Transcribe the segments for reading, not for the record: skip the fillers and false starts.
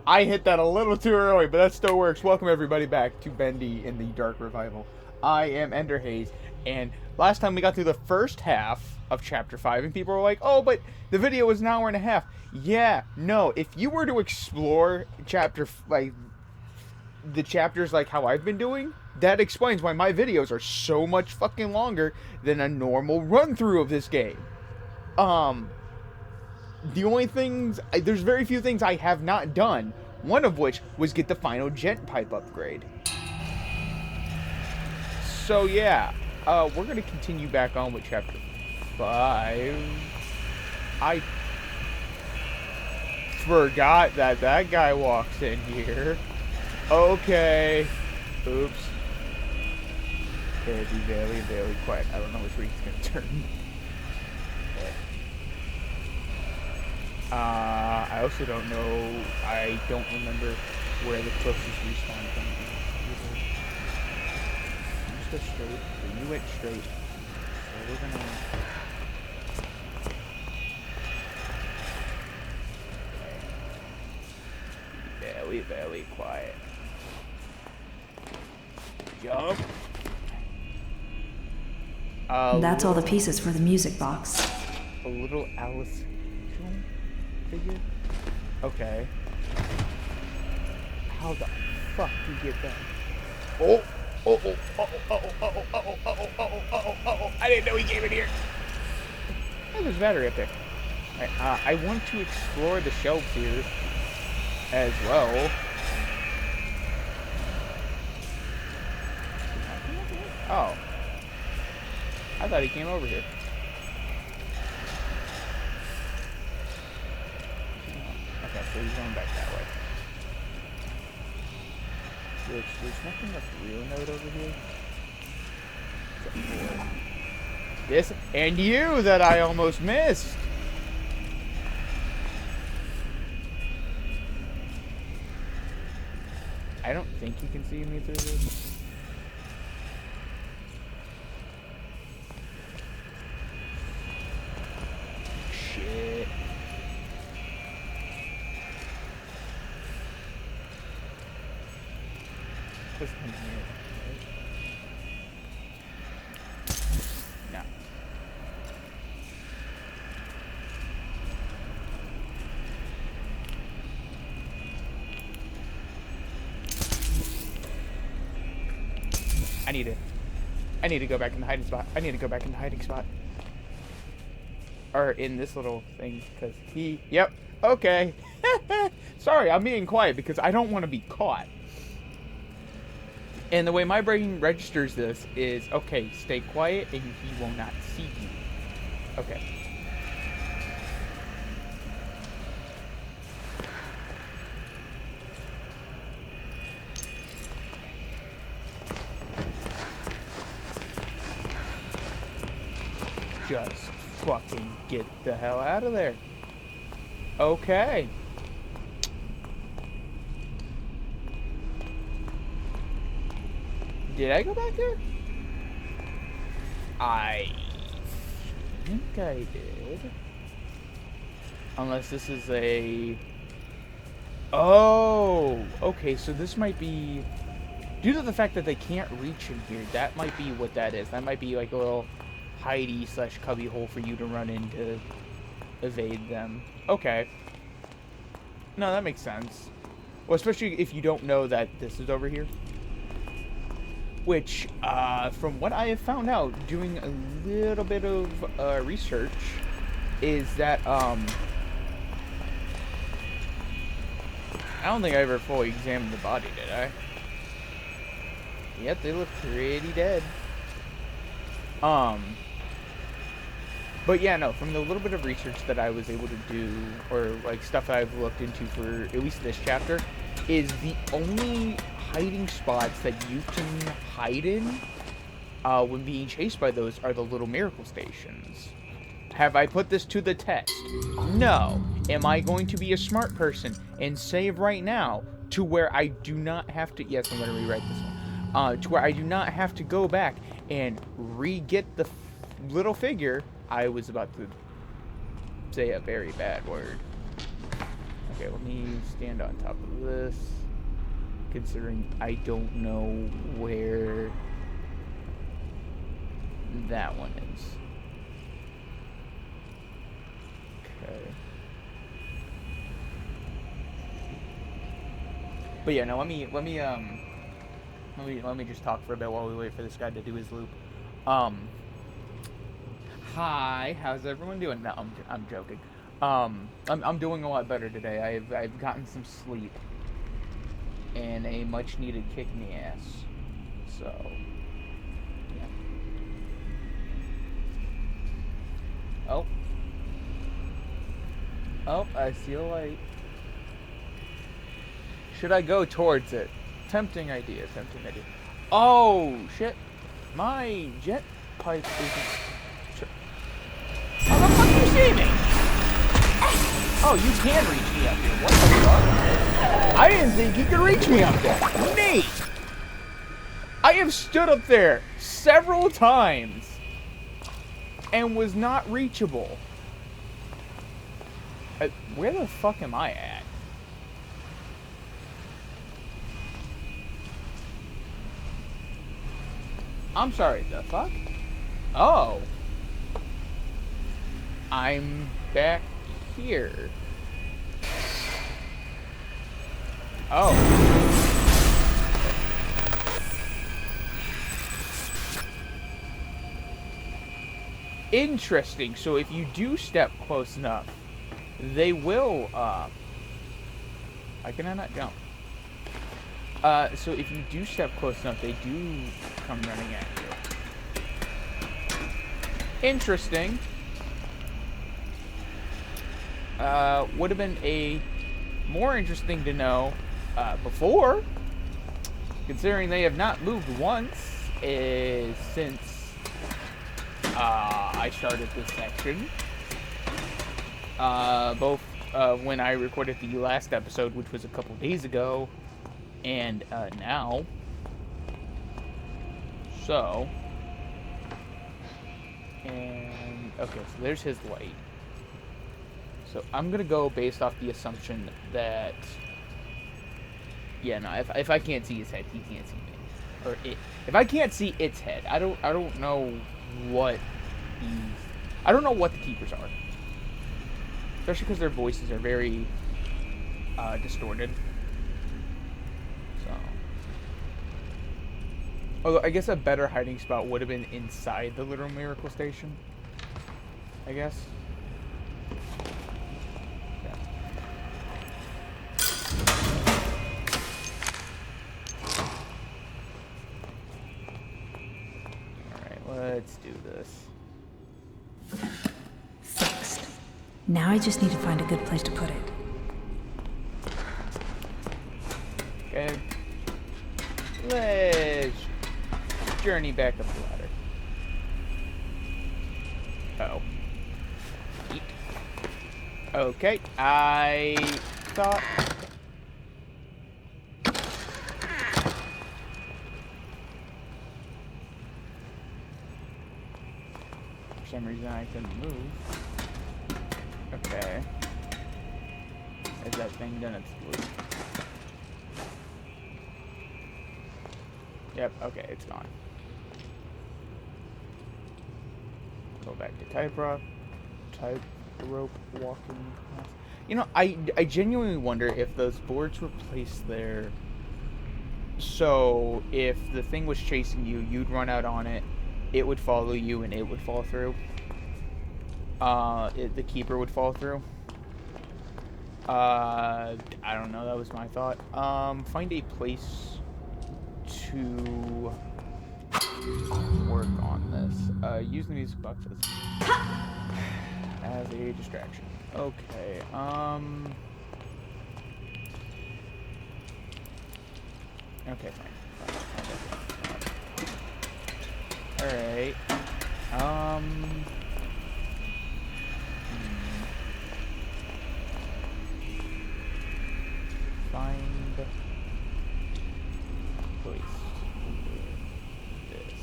I hit that a little too early, but that still works. Welcome everybody back to Bendy in the Dark Revival. I am Ender Hayes, and last time we got through the first half of Chapter 5, and people were like, oh, but the video was an hour and a half. Yeah, no, if you were to explore the chapters like how I've been doing, that explains why my videos are so much fucking longer than a normal run-through of this game. Um, the only things there's very few things I have not done. One of which was get the final jet pipe upgrade. So yeah, we're gonna continue back on with chapter 5. I forgot that that guy walks in here. Okay. Oops. Okay, be very, very quiet. I don't know which way he's gonna turn. I also don't know. I don't remember where the closest respawn point is. You just go straight. So you went straight. So we're gonna. Very, very quiet. Jump. That's all the pieces for the music box. A little Alice figure? Okay. How the fuck do you get that? Oh! Oh, oh, oh, oh, oh, oh, oh, oh, oh, oh, oh, oh, I didn't know he came in here. Oh, there's battery up there. Alright, I want to explore the shelves here as well. Oh. I thought he came over here. Okay, so he's going back that way. Which, there's nothing of real note over here. Except for this and you that I almost missed. I don't think you can see me through this. Shit. What's in here? No. I need to go back in the hiding spot. I need to go back in the hiding spot. Or in this little thing, because yep, okay. Sorry, I'm being quiet because I don't want to be caught. And the way my brain registers this is, okay, stay quiet and he will not see you. Okay. Just fucking get the hell out of there. Okay. Did I go back there? I think I did. Unless this is a... Oh! Okay, so this might be... Due to the fact that they can't reach in here, that might be what that is. That might be like a little hidey / cubby hole for you to run in to evade them. Okay. No, that makes sense. Well, especially if you don't know that this is over here. Which, from what I have found out, doing a little bit of research, is that, I don't think I ever fully examined the body, did I? Yep, they look pretty dead. But yeah, no, from the little bit of research that I was able to do, or like stuff that I've looked into for at least this chapter, is the only hiding spots that you can hide in when being chased by those are the little miracle stations. Have I put this to the test? No. Am I going to be a smart person and save right now to where I do not have to... Yes, I'm going to rewrite this one. To where I do not have to go back and re-get the little figure. I was about to say a very bad word. Okay, let me stand on top of this, considering I don't know where that one is. Okay. But yeah, no, let me just talk for a bit while we wait for this guy to do his loop. Hi, how's everyone doing? No, I'm joking. I'm doing a lot better today. I've gotten some sleep and a much needed kick in the ass. So, yeah. Oh. Oh, I see a light. Should I go towards it? Tempting idea, tempting idea. Oh, shit. My jet pipe isn't... How the fuck you see me? Oh, you can reach me up here. What the fuck? I didn't think you could reach me up there. Neat. I have stood up there several times and was not reachable. Where the fuck am I at? I'm sorry, the fuck? Oh. I'm back here. Oh. Interesting. So if you do step close enough, they will, Why can I not jump? So if you do step close enough, they do come running at you. Interesting. Would have been a more interesting to know before, considering they have not moved once since I started this section. Both when I recorded the last episode, which was a couple days ago, and now. So, and okay, so there's his light. So I'm gonna go based off the assumption that, yeah, no, if I can't see his head, he can't see me, or it. If I can't see its head, I don't know what I don't know what the keepers are, especially because their voices are very distorted. So, although I guess a better hiding spot would have been inside the Little Miracle Station, I guess. Let's do this. Fixed. Now I just need to find a good place to put it. Okay. Let's journey back up the ladder. Oh. Eat. Okay. I thought... For some reason I couldn't move. Okay. Is that thing done its loop? Yep, okay, it's gone. Go back to tightrope walking class. You know, I genuinely wonder if those boards were placed there so if the thing was chasing you, you'd run out on it, it would follow you, and it would fall through. The keeper would fall through. I don't know, that was my thought. Find a place to work on this. Use the music box as a distraction. Okay, okay, fine. Alright. Find place with this.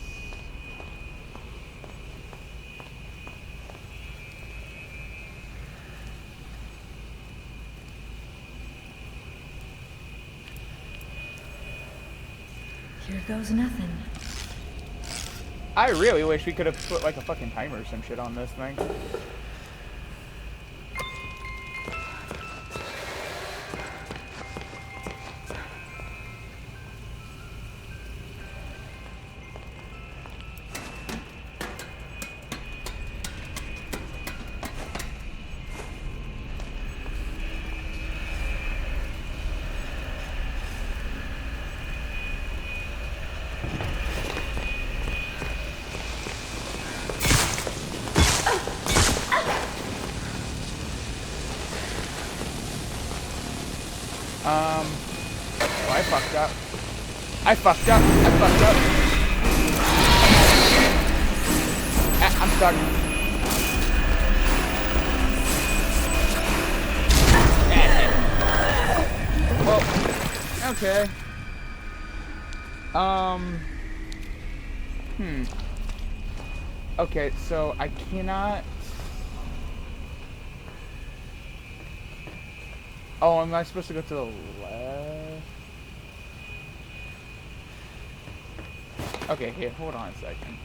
Here goes nothing. I really wish we could have put like a fucking timer or some shit on this thing. Oh, I fucked up. I fucked up. I fucked up. Ah, I'm stuck. Well, okay. Okay, so I cannot... Oh, am I supposed to go to the left? Okay, here, hold on a second.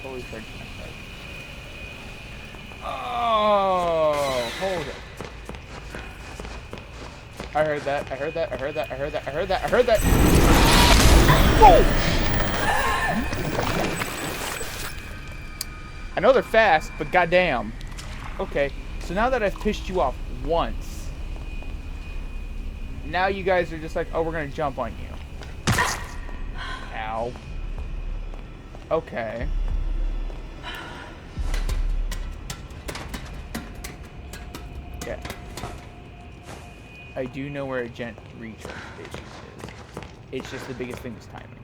Holy frick. Oh, hold it. I heard that, I heard that, I heard that, I heard that, I heard that, I heard that! Whoa! I know they're fast, but goddamn. Okay, so now that I've pissed you off once, now you guys are just like, oh, we're gonna jump on you. Ow. Okay. Okay. I do know where a gent recharge station is. It's just the biggest thing is timing.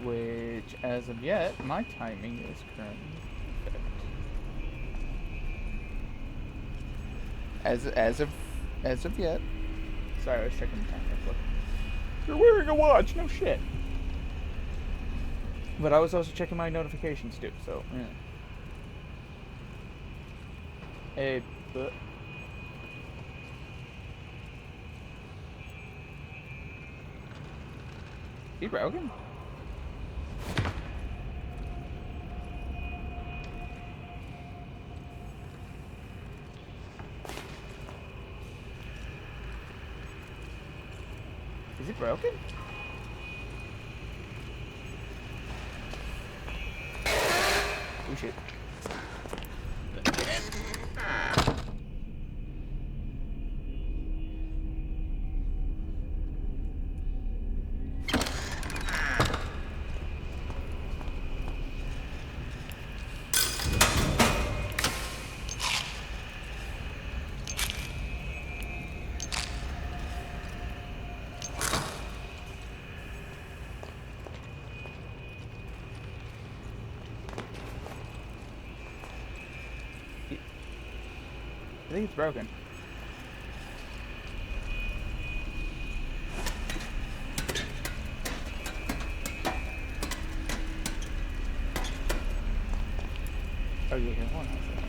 Which, as of yet, my timing is currently perfect. As of yet. Sorry, I was checking the time real quick. You're wearing a watch, no shit. But I was also checking my notifications too, so yeah. Hey, but he broken? Is it broken? Oh shit. I think it's broken. Oh yeah, here, hold on a second.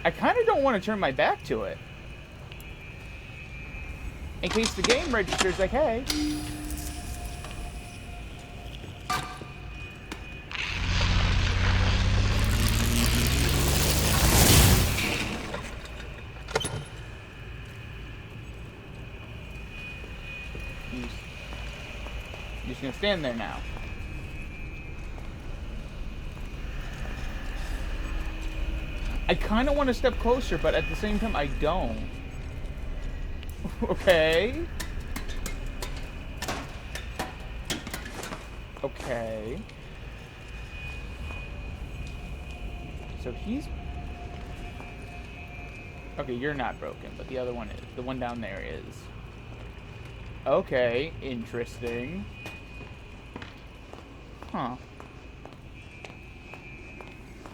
I kind of don't want to turn my back to it. In case the game registers like, hey. You're just gonna stand there now. I kind of want to step closer, but at the same time, I don't. Okay. Okay. So he's... Okay, you're not broken, but the other one is. The one down there is. Okay, interesting. Huh.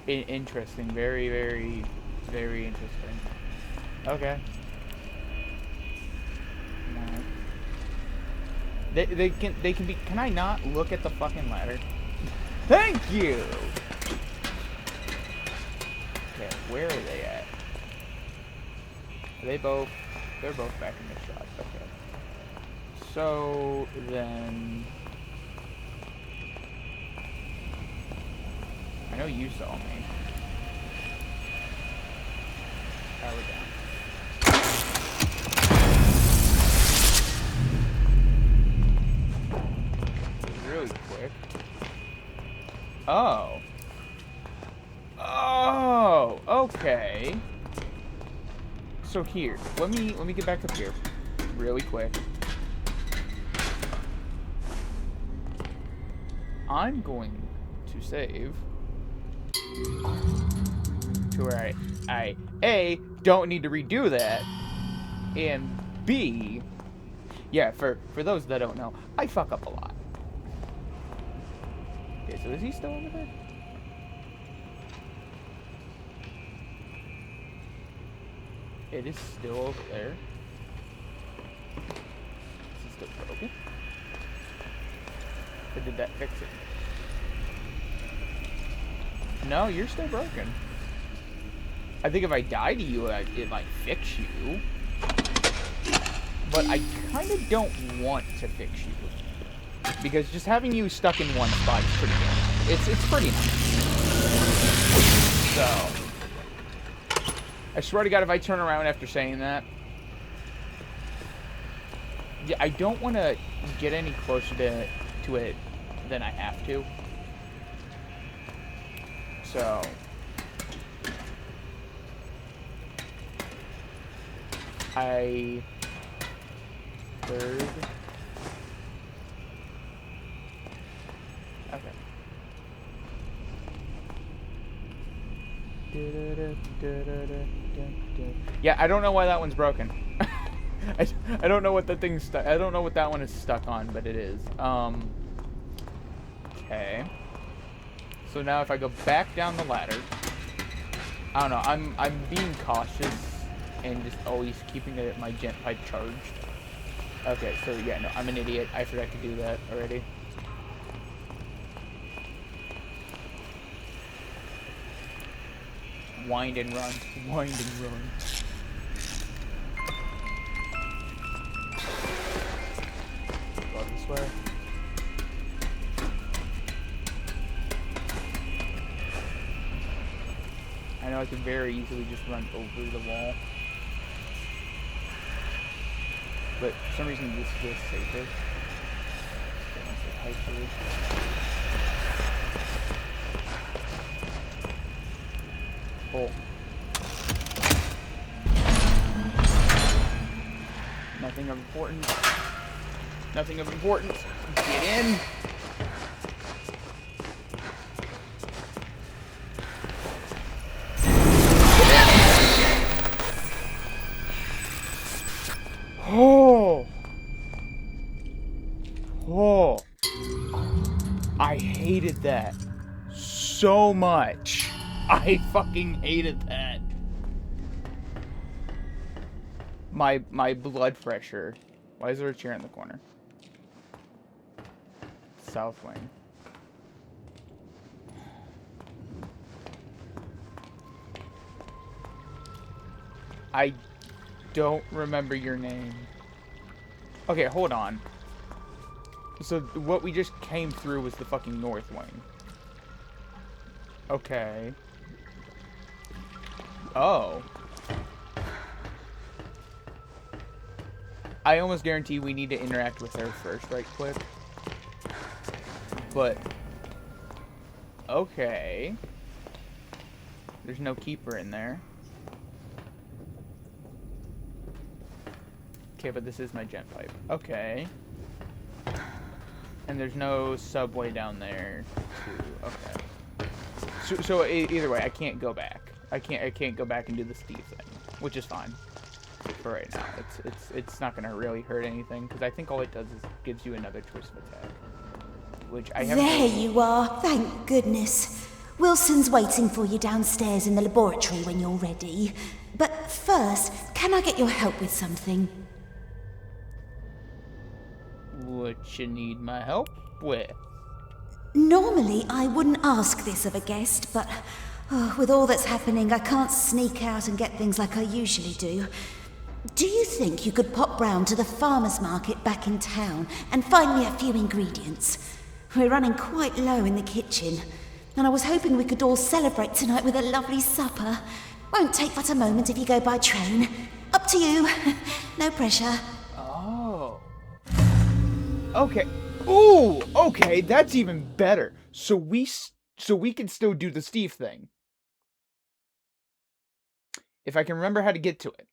Interesting. Very, very very interesting. Okay. Alright. They can be. Can I not look at the fucking ladder? Thank you. Okay, where are they at? Are they both? They're both back in the shop. Okay. So then, I know you saw me. Power down. Really quick. Oh. Oh, okay. So here, let me get back up here, really quick. I'm going to save to where I A, don't need to redo that, and B, yeah, for those that don't know, I fuck up a lot. Okay, so is he still over there? It is still over there. Is it still broken? Or did that fix it? No, you're still broken. I think if I die to you, it might fix you. But I kind of don't want to fix you. Because just having you stuck in one spot is pretty good. It's pretty nice. So, I swear to God, if I turn around after saying that, yeah, I don't want to get any closer to it than I have to. So, third. Okay. Yeah, I don't know why that one's broken. I don't know what the thing's stuck. I don't know what that one is stuck on, but it is. Okay. So now if I go back down the ladder, I don't know. I'm being cautious and just always keeping my gent pipe charged. Okay, so yeah, no, I'm an idiot. I forgot to do that already. Wind and run. Wind and run. Go this way. I know I can very easily just run over the wall. But for some reason this feels safer. Oh. Nothing of importance. Nothing of importance. Get in. Oh. Oh. I hated that so much. I fucking hated that. My blood pressure. Why is there a chair in the corner? South wing. I don't remember your name. Okay, hold on. So what we just came through was the fucking north wing. Okay. Oh. I almost guarantee we need to interact with her first right quick. But okay. There's no keeper in there. Okay, but this is my gent pipe. Okay. And there's no subway down there too. Okay. So either way, I can't go back. I can't go back and do the Steve thing, which is fine for right now. It's not gonna really hurt anything because I think all it does is gives you another twist of attack, which I haven't. There you are, thank goodness. Wilson's waiting for you downstairs in the laboratory when you're ready. But first, can I get your help with something? What you need my help with? Normally, I wouldn't ask this of a guest, but with all that's happening, I can't sneak out and get things like I usually do. Do you think you could pop round to the farmer's market back in town and find me a few ingredients? We're running quite low in the kitchen, and I was hoping we could all celebrate tonight with a lovely supper. Won't take but a moment if you go by train. Up to you. No pressure. Oh. Okay. Ooh, okay, that's even better. So we can still do the Steve thing. If I can remember how to get to it.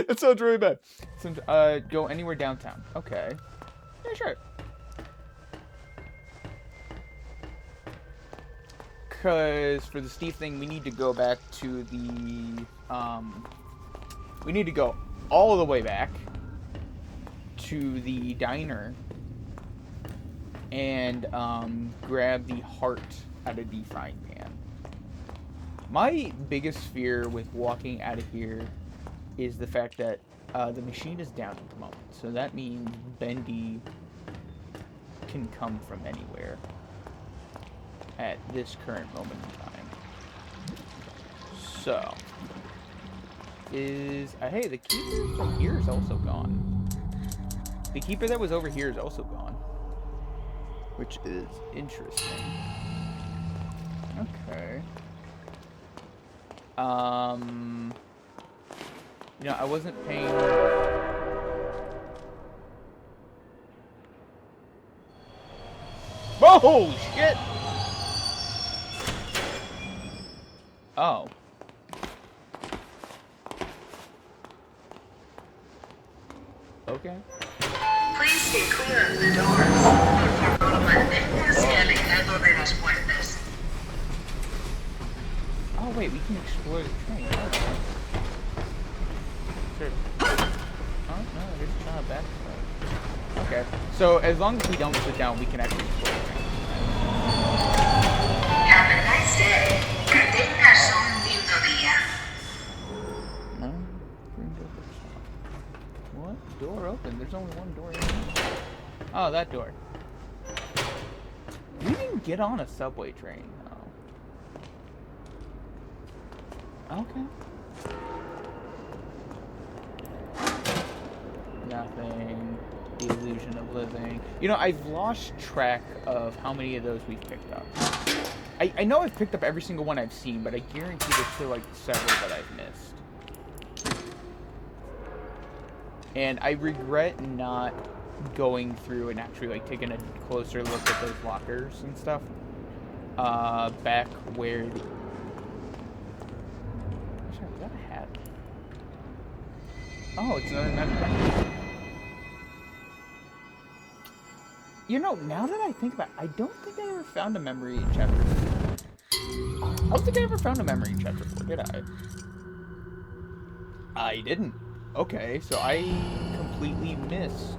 That sounds really bad. Go anywhere downtown. Okay. Yeah, sure. Because for the Steve thing, we need to go back to the, we need to go all the way back to the diner and, grab the heart out of the frying pan. My biggest fear with walking out of here is the fact that the machine is down at the moment. So that means Bendy can come from anywhere at this current moment in time. So, hey, the keeper from here is also gone. The keeper that was over here is also gone. Which is interesting. Okay. You know, I wasn't paying... Whoa, shit! Oh. Okay. Please stay clear of the doors. Por favor, manténgase alejado de las puertas. Oh, wait, we can explore the train. Okay. Sure. Oh, no, it's not a bad thing. Okay. So, as long as we don't sit down, we can actually explore the train. Have a nice day. Que tengas un lindo día. No? What? Door open? There's only one door in here. Oh, that door. We didn't get on a subway train. Oh. Okay. Nothing. The illusion of living. You know, I've lost track of how many of those we've picked up. I know I've picked up every single one I've seen, but I guarantee there's still like several that I've missed. And I regret not going through and actually like taking a closer look at those lockers and stuff. Back where the... Sorry, was that a hat? Oh, it's another memory. You know, now that I think about it, I don't think I ever found a memory in Chapter 4. I don't think I ever found a memory in Chapter 4, did I? I didn't. Okay, so I completely missed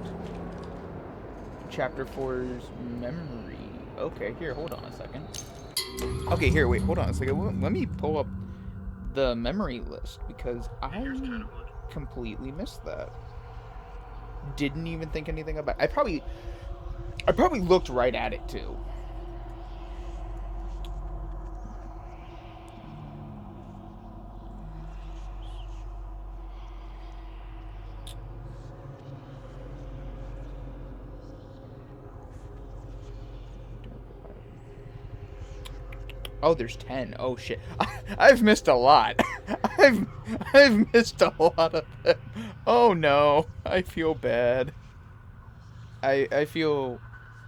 Chapter 4's memory. Okay, here, hold on a second. Okay, here, wait, hold on a second. Let me pull up the memory list, because I completely missed that. Didn't even think anything about it. I probably looked right at it, too. Oh, there's 10. Oh, shit. I've missed a lot. I've missed a lot of them. Oh, no. I feel bad. I feel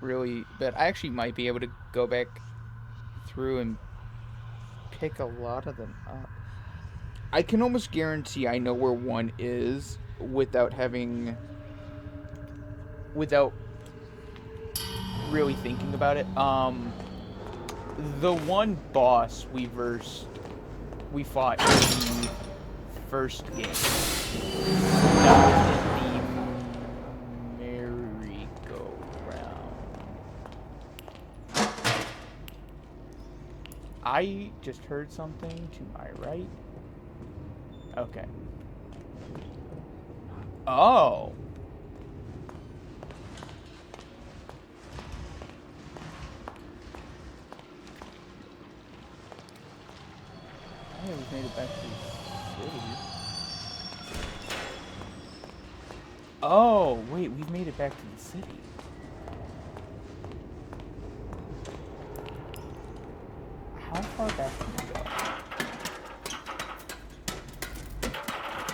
really bad. I actually might be able to go back through and pick a lot of them up. I can almost guarantee I know where one is without really thinking about it. The one boss we fought in the first game. That was in the merry-go-round. I just heard something to my right. Okay. Oh. Hey, we've made it back to the city. Oh, wait, we've made it back to the city. How far back can we go?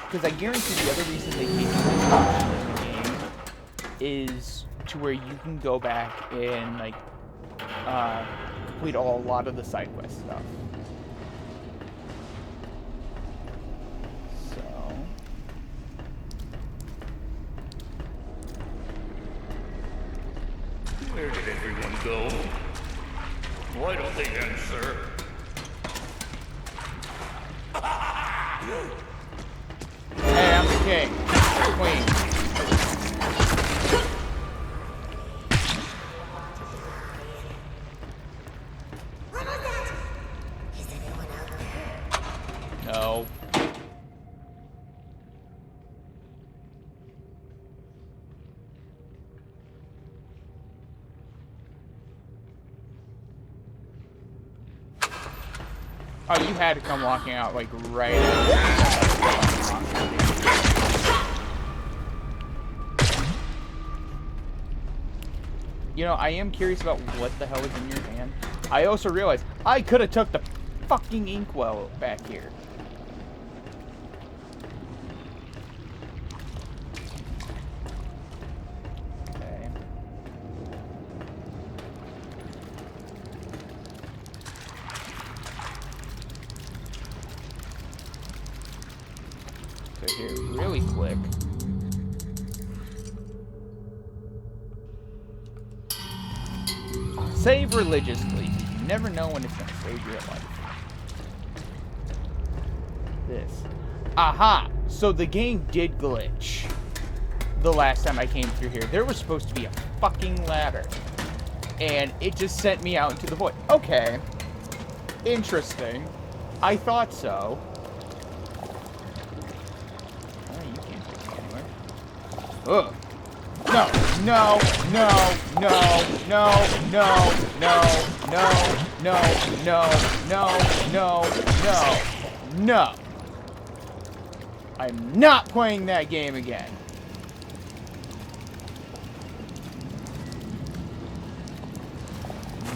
Because I guarantee the other reason they gave you the option in the game is to where you can go back and, like, complete a lot of the side quest stuff. Where did everyone go? Why don't they answer? Hey, I'm the king. Queen. What was that? Is anyone out there? No. Oh, you had to come walking out, like, right You know, I am curious about what the hell is in your hand. I also realized I could have took the fucking inkwell back here. Okay. So here, really quick. Save religiously. You never know when it's gonna save your life. This. Aha! So the game did glitch. The last time I came through here. There was supposed to be a fucking ladder. And it just sent me out into the void. Okay. Interesting. I thought so. Oh, you can't take me anywhere. Ugh. No, no, no, no, no, no, no, no, no, no, no, no, no, no. I'm not playing that game again.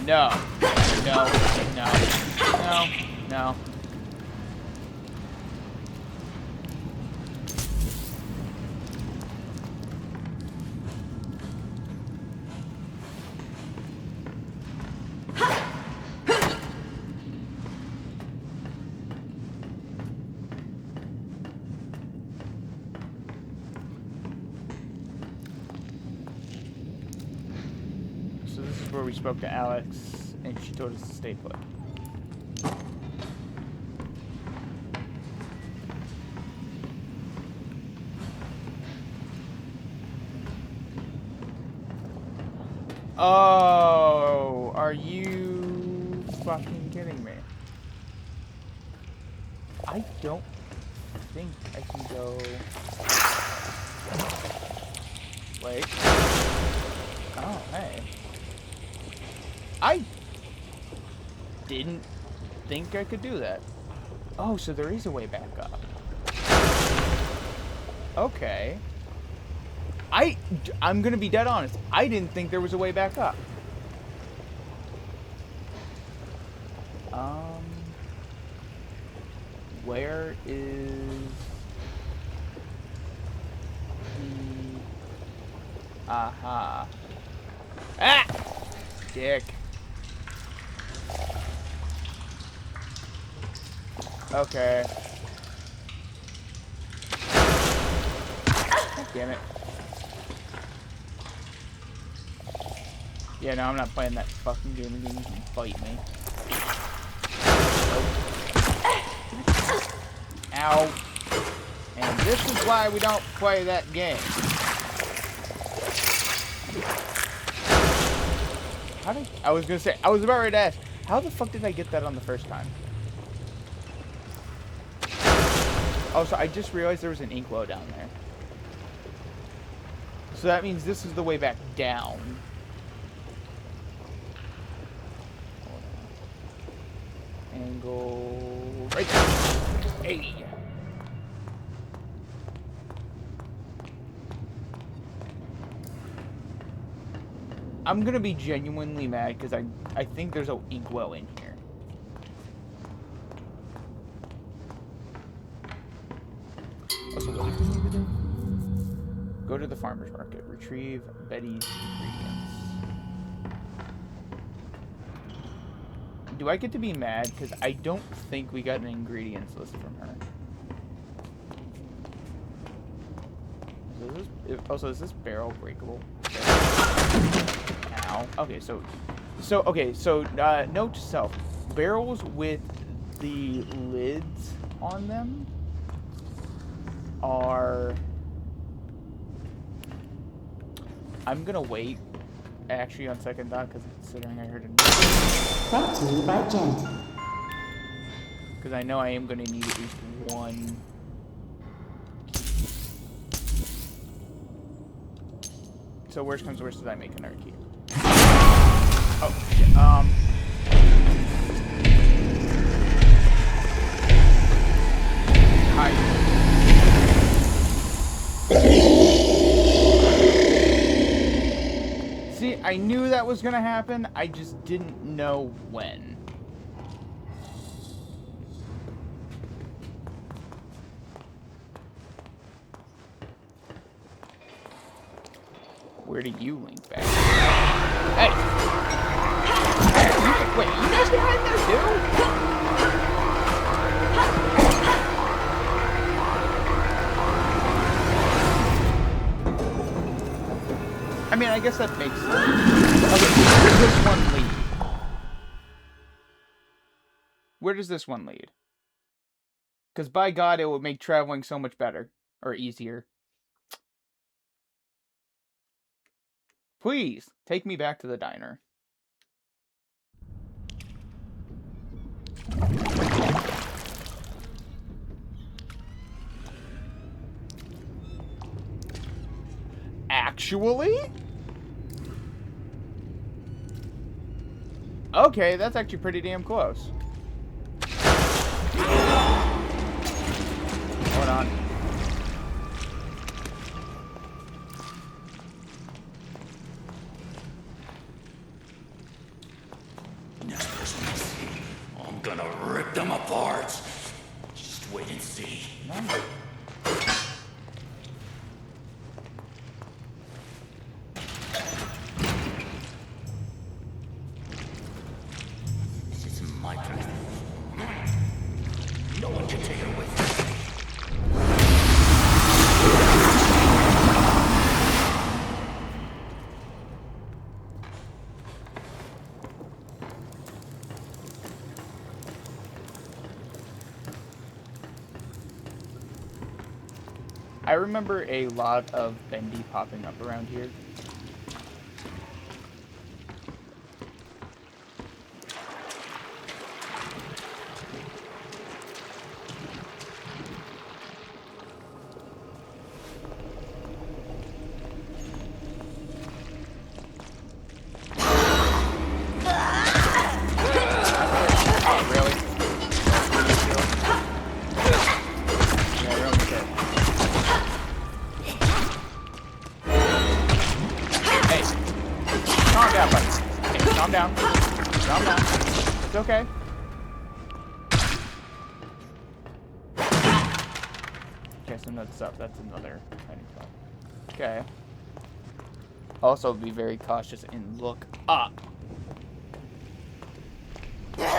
No, no, no, no, no. Where we spoke to Alex, and she told us to stay put. Oh, are you fucking kidding me? I don't think I can go... Wait. Oh, hey. I didn't think I could do that. Oh, so there is a way back up. Okay. I'm gonna be dead honest. I didn't think there was a way back up. Where is the... Aha. Ah! Dick. Okay. God damn it. Yeah, no, I'm not playing that fucking game again. You can fight me. Ow. And this is why we don't play that game. I was gonna say, I was about ready to ask, How the fuck did I get that on the first time? Oh, so I just realized there was an inkwell down there. So that means this is the way back down. Hold on. Angle right there. Hey. I'm gonna be genuinely mad because I think there's an inkwell in here. Also, what did we need to do? Go to the farmer's market. Retrieve Betty's ingredients. Do I get to be mad? Because I don't think we got an ingredients list from her. Also, is this barrel breakable? Ow. Okay, so note to self. Barrels with the lids on them are... I'm gonna wait, actually, on second thought, because considering I heard it. Brought to you by Gent. Because I know I am gonna need at least one. So worst comes to worst, did I make another key? Oh, shit. Hi. See, I knew that was gonna happen. I just didn't know when. Where do you link back? Hey! Wait, you guys behind there too? I mean, I guess that makes sense. Okay, where does this one lead? Where does this one lead? Because by God, it would make traveling so much better. Or easier. Please, take me back to the diner. Actually? Okay, that's actually pretty damn close. Hold on. Next person I see, I'm gonna rip them apart. Just wait and see. No. This is my place. No one can take it away from me. I remember a lot of Bendy popping up around here. Oh, really? Yeah, really good. Hey, calm down, buddy. Hey, calm down. Calm down. It's okay. Okay, so that's another hiding spot. Okay. Also, be very cautious and look up. How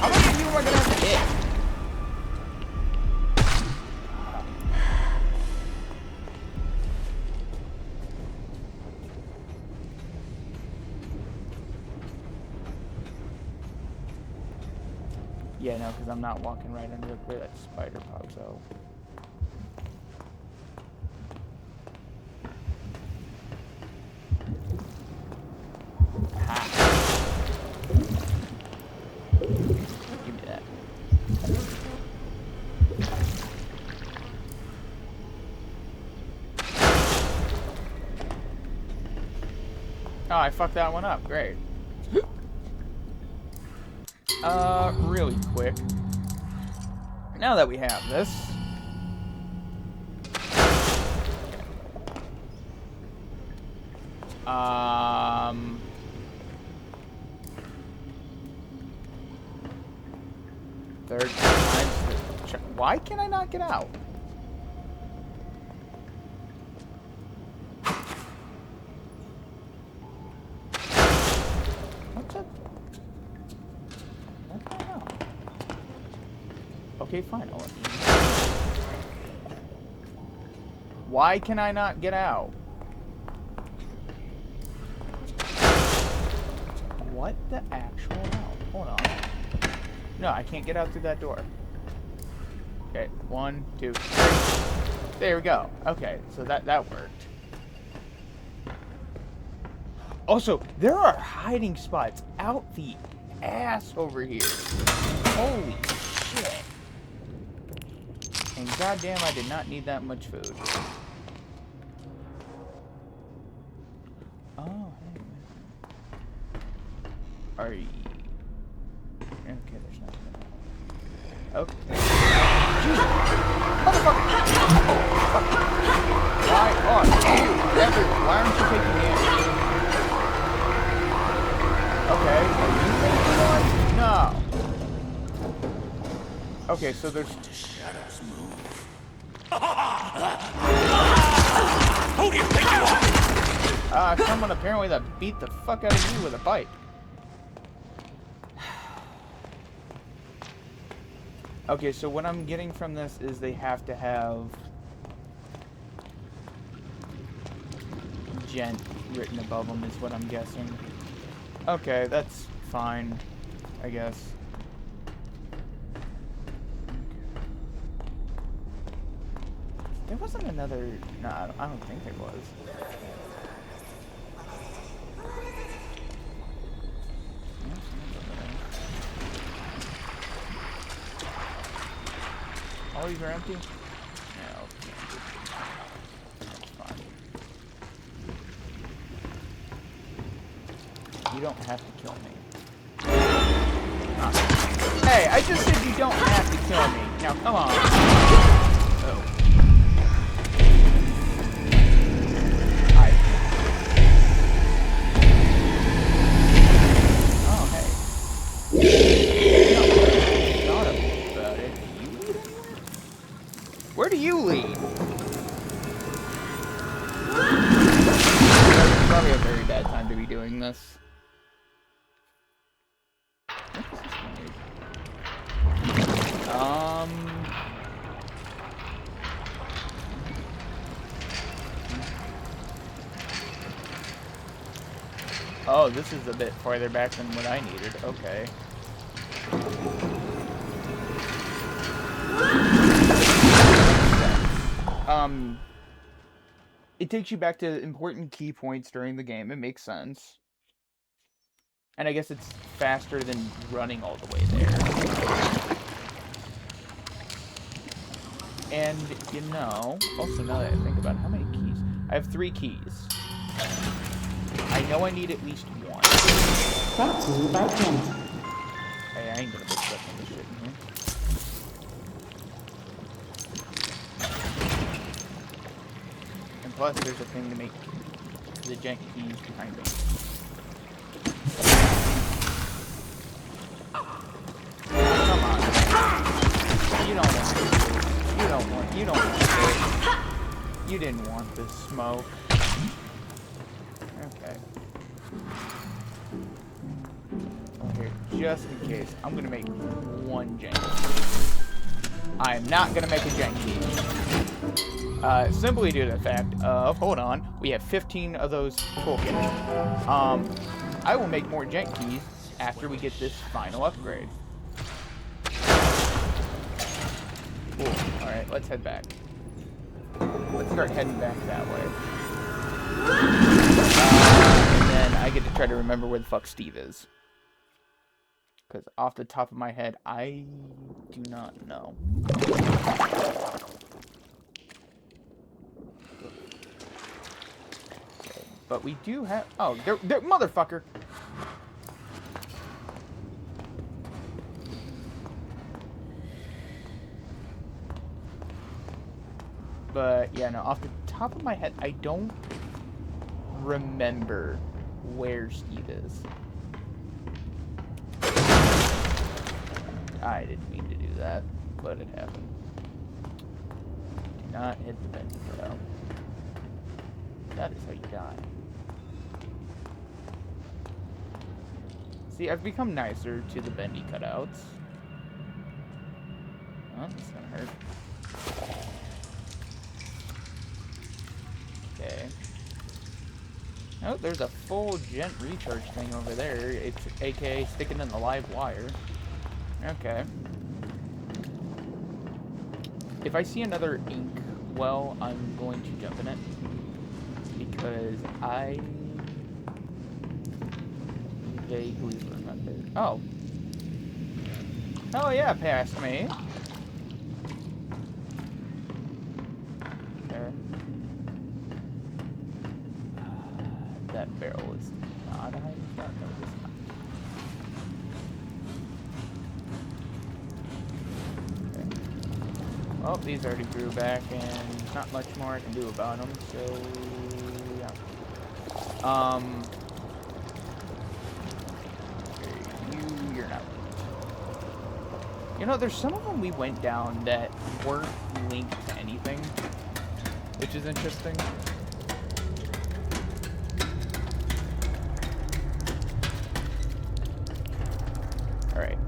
many of you am I gonna have to hit? Yeah, no, because I'm not walking right under where that spider pops out. Oh, I fucked that one up. Great. Really quick. Now that we have this... Third time's the check. Why can I not get out? What's up? I don't know. Okay, fine. I'll let you. Why can I not get out? What the actual hell? Hold on. No, I can't get out through that door. Okay, 1, 2, 3. There we go. Okay, so that worked. Also, there are hiding spots out the ass over here. Holy shit. And goddamn, I did not need that much food. Oh, hey. Are you... Okay, there's nothing in there. Okay. Jesus! Motherfucker! Fuck. Why are you everywhere? Why aren't you taking me in? Okay, are you taking one? No. Okay, so there's... The shadows move. Who do you think you are? Someone apparently that beat the fuck out of you with a bike. Okay, so what I'm getting from this is they have to have gent written above them is what I'm guessing. Okay, that's fine, I guess. There wasn't another... No, I don't think there was. All these are empty? Yeah, okay. That's fine. You don't have to kill me. Hey, I just said you don't have to kill me. Now, come on. Oh. Oh, hey. Thought about it. Where do you lead? Probably a very bad time to be doing this. What is this noise? Oh, this is a bit farther back than what I needed. Okay. It takes you back to important key points during the game. It makes sense. And I guess it's faster than running all the way there. And, you know, also now that I think about it, how many keys? I have 3 keys. I know I need at least 1. Brought to you by Bendy. Hey, I ain't gonna put stuff in this shit in here. And plus, there's a thing to make the jank keys behind me. Come on. You don't want it. You don't want it. You didn't want this smoke. Okay. Oh, here, just in case, I'm gonna make 1 jank. I am not gonna make a jank key. Simply due to the fact of, hold on, we have 15 of those toolkits. I will make more jank keys after we get this final upgrade. Cool. Alright, let's head back. Let's start heading back that way. And then I get to try to remember where the fuck Steve is. Because off the top of my head, I do not know. Okay. But we do have... Oh, they're motherfucker! But, yeah, no, off the top of my head, I don't remember where Steve is. I didn't mean to do that, but it happened. Do not hit the Bendy cutout. That is how you die. See, I've become nicer to the Bendy cutouts. Oh, this is gonna hurt. Okay. Oh, there's a full gent recharge thing over there. It's aka sticking in the live wire. Okay. If I see another ink well, I'm going to jump in it. Because I vaguely remember. Oh. Oh yeah, past me. There. That barrel is not a hiding spot. No, it is not. Okay. Well, these already grew back, and not much more I can do about them, so yeah. Okay, you're not. You know, there's some of them we went down that weren't linked to anything, which is interesting. Alright.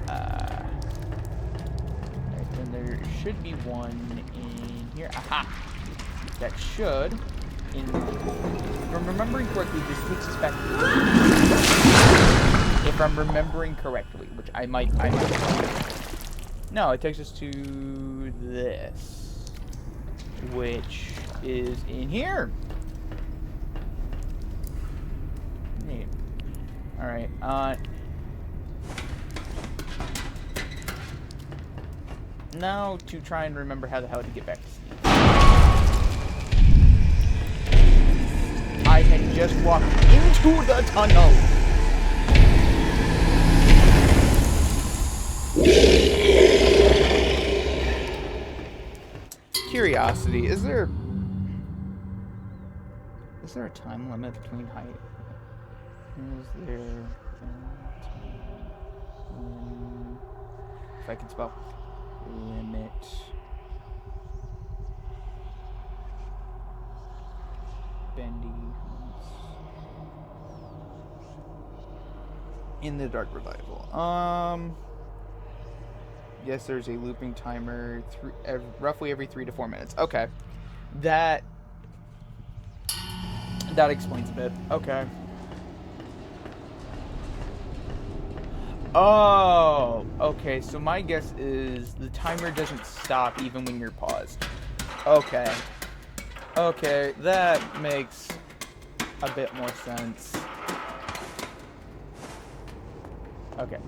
Alright, then there should be one in here. Aha! That should, if I'm remembering correctly, this takes us back to... If I'm remembering correctly, which I might no, it takes us to this, which is in here. Neat. Alright, now to try and remember how the hell to get back to Steve. I had just walked into the tunnel. Curiosity, is there a time limit between height? Is there if I can spell limit Bendy in the Dark Revival? Yes, there's a looping timer roughly every 3 to 4 minutes. Okay. That explains a bit. Okay. Oh, okay. So my guess is the timer doesn't stop even when you're paused. Okay. Okay, that makes a bit more sense. Okay.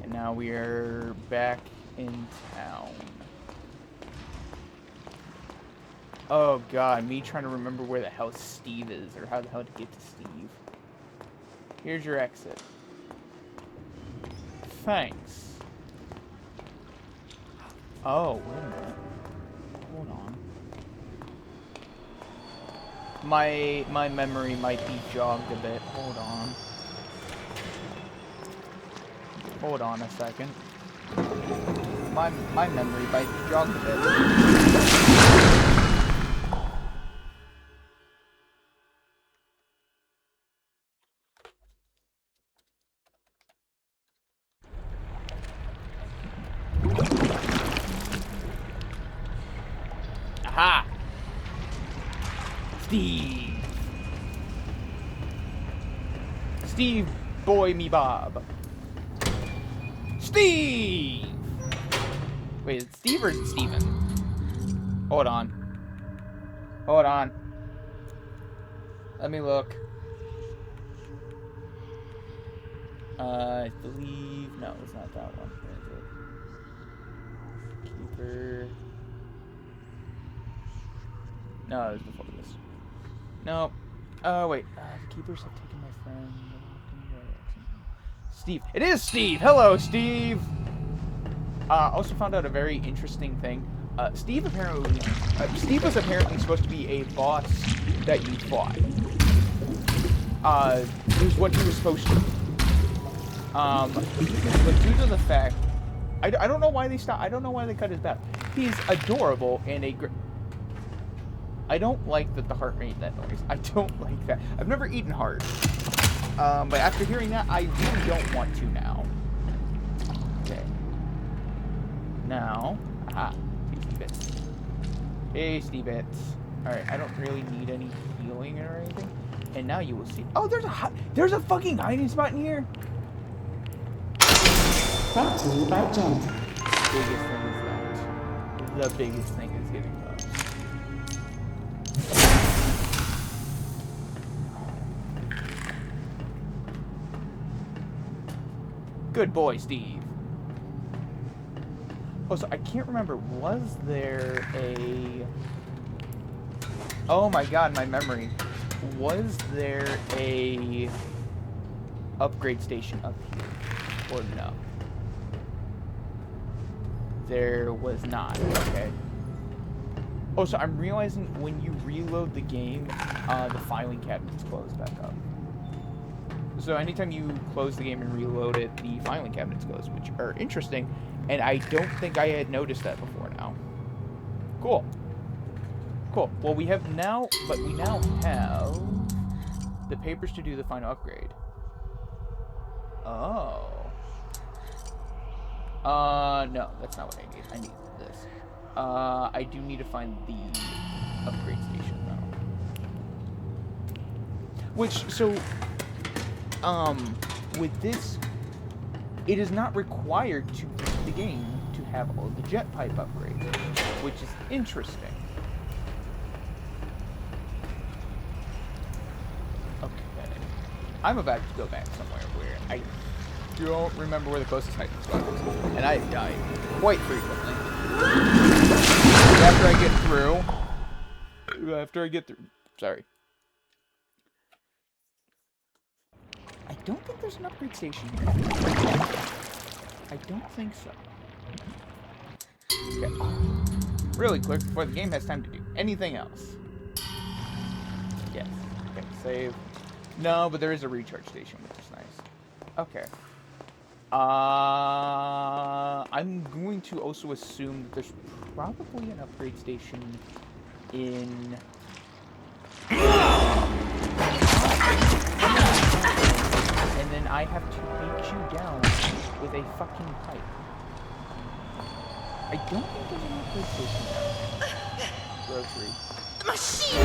And now we are back in town. Oh god, me trying to remember where the hell Steve is, or how the hell to get to Steve. Here's your exit. Thanks. Oh, wait a minute. Hold on. My memory might be jogged a bit. Hold on. Hold on a second. My memory might be jogged a bit. Aha! Steve! Steve, boy me Bob. Steve! Wait, is it Steve or is it Steven? Hold on. Hold on. Let me look. I believe... No, it's not that one. Where is it? Keeper... No, it was before this. Nope. Oh, wait. The keepers have taken my friend. Steve. It is Steve! Hello, Steve! Also found out a very interesting thing. Steve was apparently supposed to be a boss that you fought. It was what he was supposed to be. But due to the fact... I don't know why they stopped. I don't know why they cut his back. He's adorable and a great... I don't like that the heart made that noise. I don't like that. I've never eaten heart. But after hearing that, I really don't want to now. Okay. Now... Aha. Tasty bits. Tasty bits. Alright, I don't really need any healing or anything. And now you will see... Oh, there's a fucking hiding spot in here? Brought to you by Gent. The biggest thing is that. The biggest thing is getting those. Good boy, Steve. Oh, so I can't remember. Was there a... Oh my god, my memory. Was there a upgrade station up here? Or no? There was not. Okay. Oh, so I'm realizing when you reload the game, the filing cabinet's closed back up. So anytime you close the game and reload it, the filing cabinet's closed, which are interesting, and I don't think I had noticed that before now. Cool. Cool. Well, we now have the papers to do the final upgrade. Oh. No, that's not what I need. I need this. I do need to find the upgrade station, though. Which, so, with this, it is not required to beat the game to have all the jet pipe upgrades, which is interesting. Okay. I'm about to go back somewhere where I don't remember where the closest hiding spot is, and I die quite frequently. After I get through, sorry. I don't think there's an upgrade station here. I don't think so. Okay. Really quick before the game has time to do anything else. Yes. Okay, save. No, but there is a recharge station, which is nice. Okay. I'm going to also assume that there's probably an upgrade station in... And then I have to beat you down with a fucking pipe. I don't think there's an upgrade station down there. Grocery. Machine!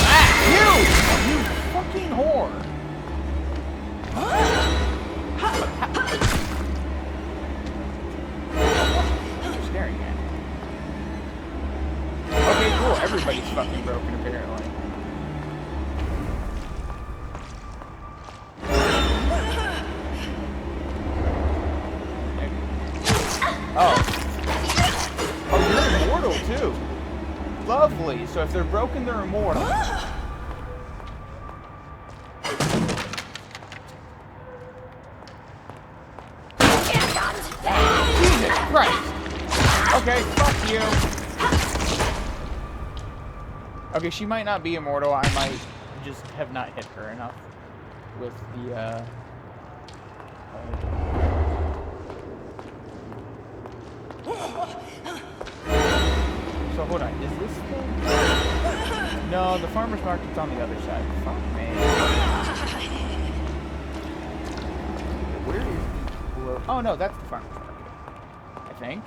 Ah! You fucking whore! What are you staring at? Okay, cool. Everybody's fucking broken, apparently. Oh. Oh, you're immortal, too. Lovely. So if they're broken, they're immortal. Jesus Christ. Okay, fuck you. Okay, she might not be immortal. I might just have not hit her enough with the, So hold on, is this the... No, the farmer's market's on the other side. Fuck me. Where is the... Oh no, that's the farmer's market. I think.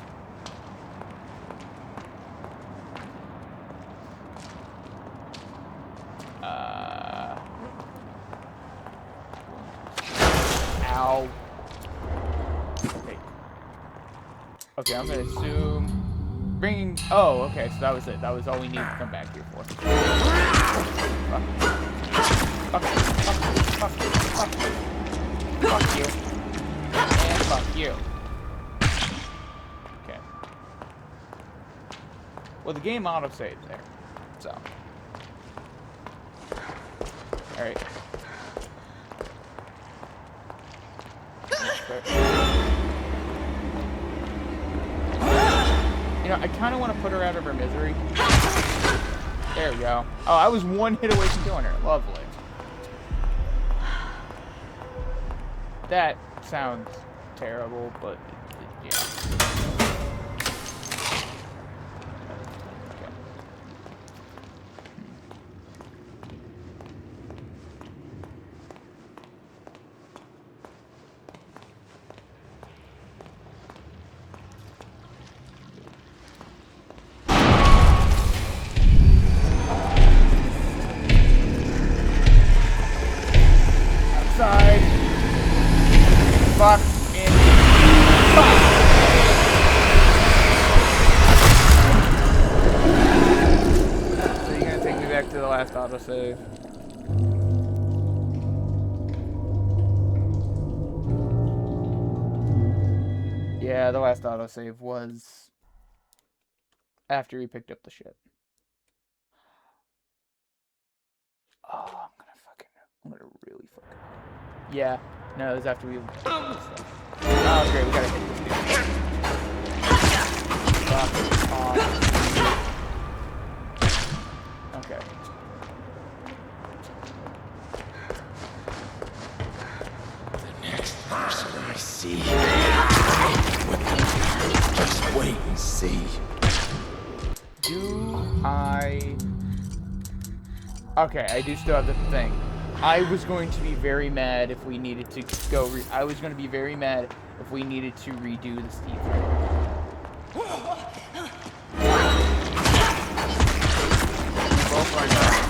Ow. Okay. Okay, I'm gonna assume... Bringing... Oh, okay, so that was it. That was all we needed to come back here for. Fuck. Fuck. Fuck. Fuck. Fuck you. And fuck you. Okay. Well, the game auto-saved there. So. Alright. You know, I kind of want to put her out of her misery. There we go. Oh, I was one hit away from killing her. Lovely. That sounds terrible, but yeah. Okay. Outside. Fuck in. Fuck. So you're gonna take me back to the last autosave. Yeah, the last autosave was after he picked up the shit. Oh, I'm gonna really fucking. Yeah, no, it was after we. Oh, great, we gotta hit this dude. Fuck off. Okay. The next person I see. Just wait and see. Do I... Okay, I do still have the thing. I was going to be very mad if we needed to go I was going to be very mad if we needed to redo the Steve. Both are done.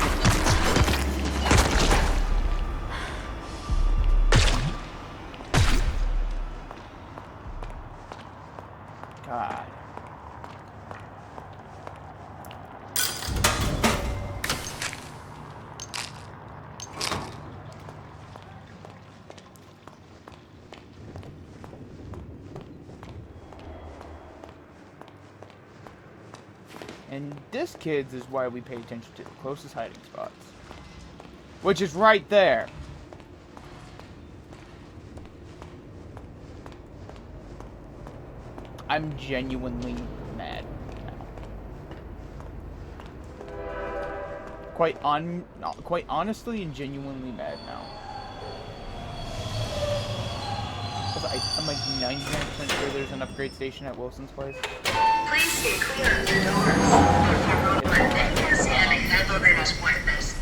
God. And this, kids, is why we pay attention to the closest hiding spots. Which is right there. I'm genuinely mad now. Quite honestly and genuinely mad now. I'm like 99% sure there's an upgrade station at Wilson's place. Please stay clear of the door. Por favor, manténgase alejado de las puertas.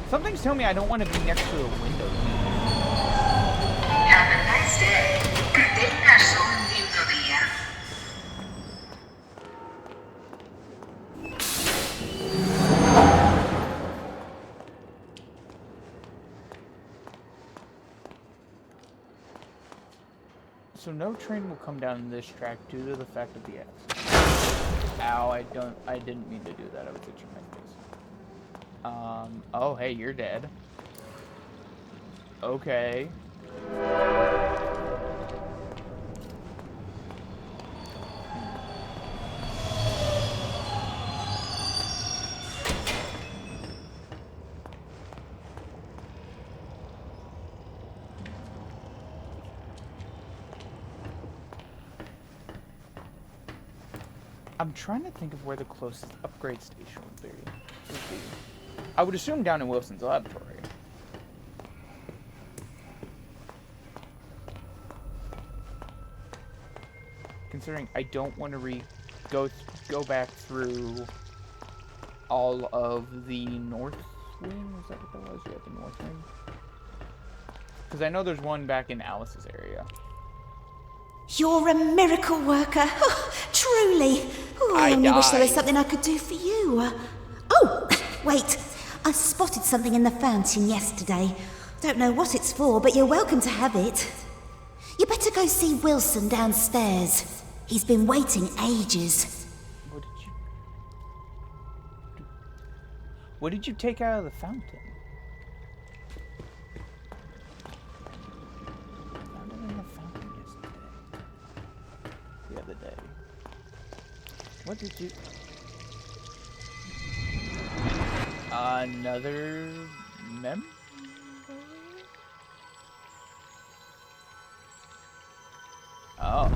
Something's telling me I don't want to be next to a window. Have a nice day. Que tengas un lindo día. So no train will come down this track due to the fact of the accident. Ow, I didn't mean to do that. I was itching my face. Oh, hey, you're dead. Okay. I'm trying to think of where the closest upgrade station would be. I would assume down in Wilson's laboratory. Considering I don't want to go back through all of the north wing. Was that what that was? Yeah, the north wing. Because I know there's one back in Alice's area. You're a miracle worker. Oh, truly. Oh, I only wish there was something I could do for you. Oh, wait. I spotted something in the fountain yesterday. Don't know what it's for, but you're welcome to have it. You better go see Wilson downstairs. He's been waiting ages. What did you take out of the fountain? Found it in the fountain. of the day. What did you... Another mem? Oh.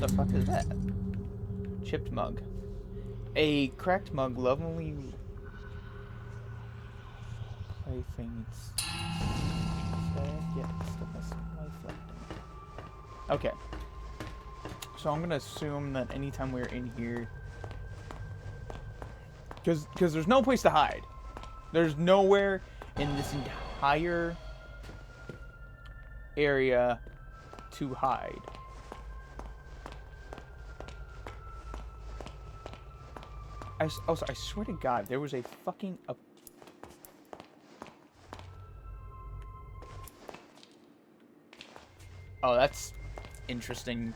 The fuck is that? Chipped mug. A cracked mug lovingly plaything. It's sad yet still has some life left in it. Okay. So I'm gonna assume that anytime we're in here, because there's no place to hide. There's nowhere in this entire area to hide. Also, I swear to God, there was a fucking... Oh, that's interesting.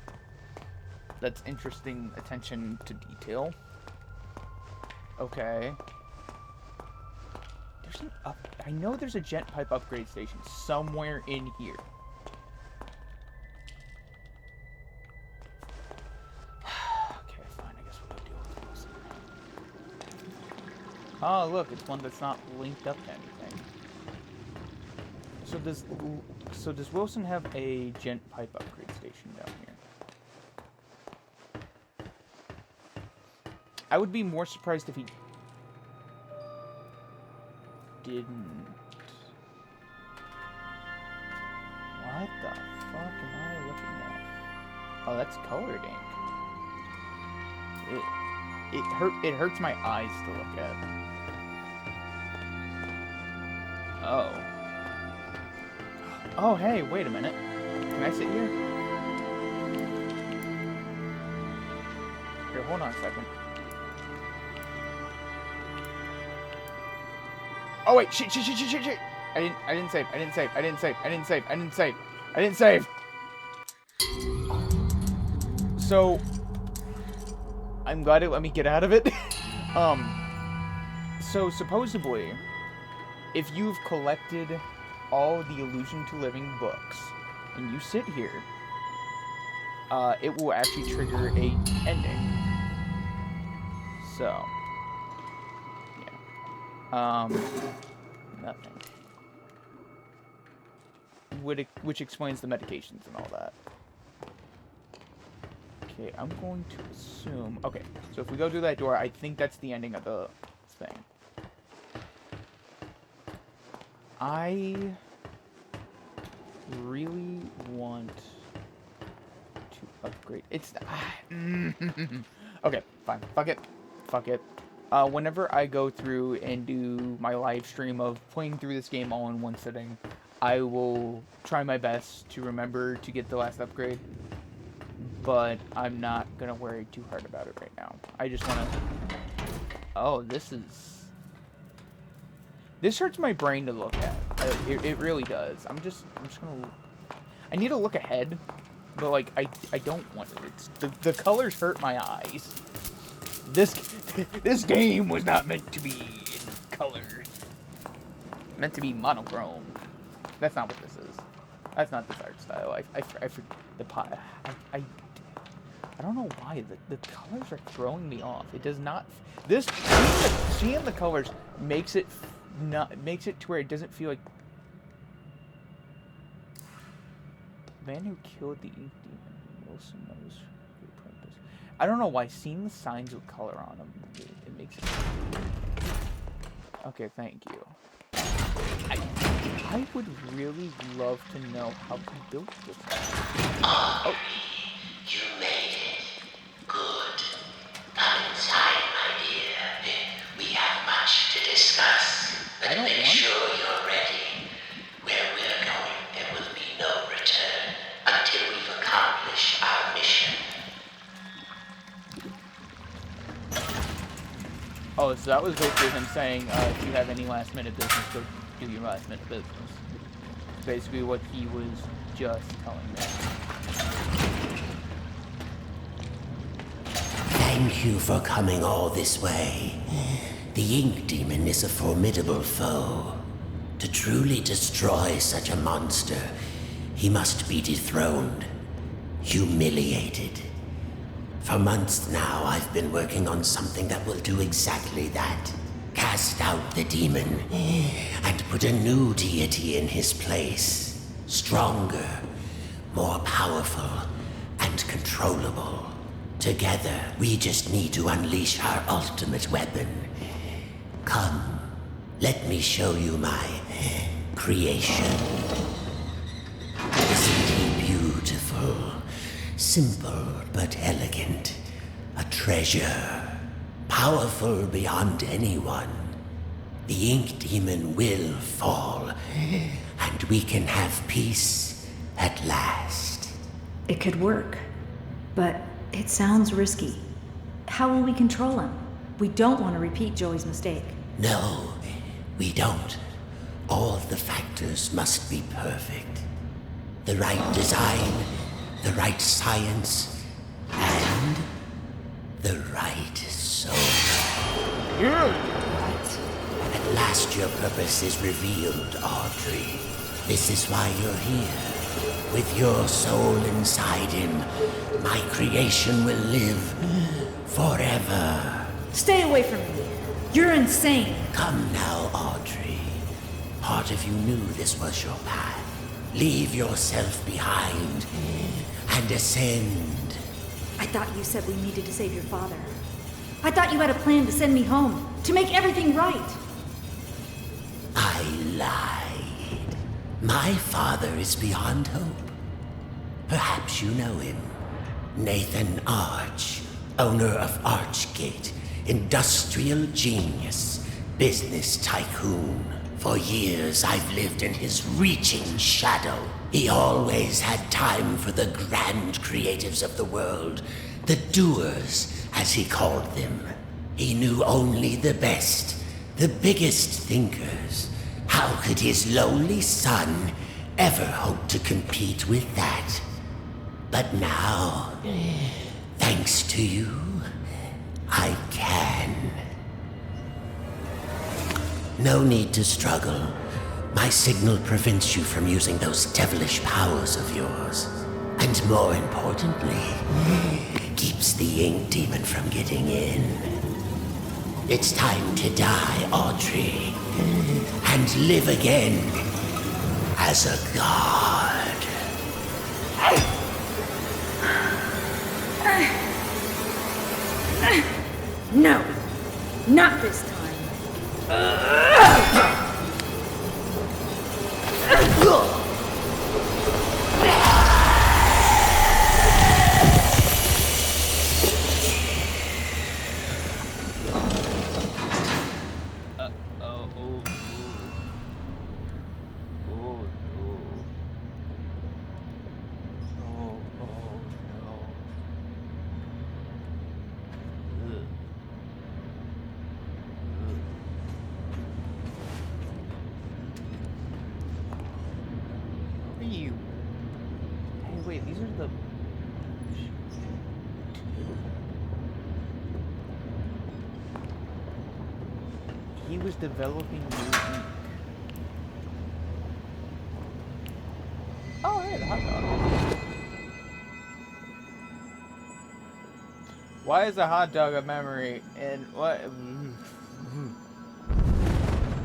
That's interesting attention to detail. Okay. There's an I know there's a jet pipe upgrade station somewhere in here. Okay, fine. I guess we'll go deal with Wilson. Oh, look, it's one that's not linked up to anything. So does Wilson have a jet pipe upgrade station down here? I would be more surprised if he didn't. What the fuck am I looking at? Oh, that's colored ink. It hurts my eyes to look at. Oh. Oh, hey, wait a minute. Can I sit here? Here, hold on a second. Oh wait, shit. I didn't save. So I'm glad it let me get out of it. So supposedly, if you've collected all the Illusion to Living books and you sit here, it will actually trigger a ending. So nothing. Which explains the medications and all that. Okay, I'm going to assume... Okay, so if we go through that door, I think that's the ending of the thing. I really want to upgrade... It's... Okay, fine. Fuck it. Whenever I go through and do my live stream of playing through this game all in one sitting, I will try my best to remember to get the last upgrade, but I'm not gonna worry too hard about it right now. I just wanna... Oh, this hurts my brain to look at. It really does. I'm just gonna... I need to look ahead, but like, I don't want it. It's, the colors hurt my eyes. This game was not meant to be in colors. Meant to be monochrome. That's not what this is. That's not this art style. I don't know why the colors are throwing me off. It does not. Seeing the colors makes it to where it doesn't feel like. Man who killed the ink demon. Wilson knows your purpose. I don't know why seeing the signs with color on them, it makes it... Okay, thank you. I would really love to know how to build this thing. Oh. You made it. Good. Come inside, my dear. We have much to discuss. But make sure you're ready. Where we're going, there will be no return until we've accomplished our mission. Oh, so that was basically him saying, if you have any last-minute business, go do your last-minute business. Basically what he was just telling me. Thank you for coming all this way. The Ink Demon is a formidable foe. To truly destroy such a monster, he must be dethroned. humiliated. For months now, I've been working on something that will do exactly that. Cast out the demon and put a new deity in his place. Stronger, more powerful, and controllable. Together, we just need to unleash our ultimate weapon. Come, let me show you my creation. Isn't he beautiful? Simple but elegant. A treasure. Powerful beyond anyone. The ink demon will fall, and we can have peace at last. It could work, but it sounds risky. How will we control him? We don't want to repeat Joey's mistake. No, we don't. All of the factors must be perfect. The right design, the right science, and the right soul. At last your purpose is revealed, Audrey. This is why you're here. With your soul inside him, my creation will live forever. Stay away from me. You're insane. Come now, Audrey. Part of you knew this was your path. Leave yourself behind and ascend. I thought you said we needed to save your father. I thought you had a plan to send me home, to make everything right. I lied. My father is beyond hope. Perhaps you know him. Nathan Arch, owner of Archgate, industrial genius, business tycoon. For years I've lived in his reaching shadow. He always had time for the grand creatives of the world, the doers, as he called them. He knew only the best, the biggest thinkers. How could his lowly son ever hope to compete with that? But now, thanks to you, I can. No need to struggle. My signal prevents you from using those devilish powers of yours. And more importantly, keeps the ink demon from getting in. It's time to die, Audrey, and live again as a god. No, not this time. You. Hey, wait, these are the. He was developing new ink. Oh, hey, the hot dog. Why is a hot dog a memory? And what?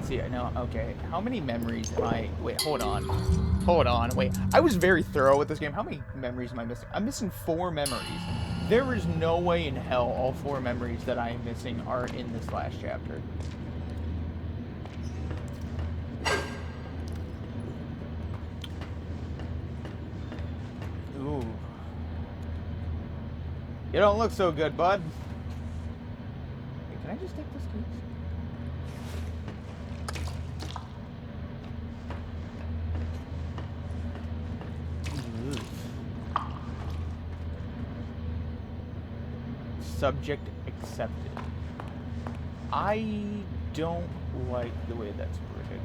See, I know. Okay, how many memories am I? Wait, hold on. Hold on. Wait, I was very thorough with this game. How many memories am I missing? I'm missing 4 memories. There is no way in hell all 4 memories that I am missing are in this last chapter. Ooh. You don't look so good, bud. Wait, can I just take this, please? Subject accepted. I don't like the way that's worded.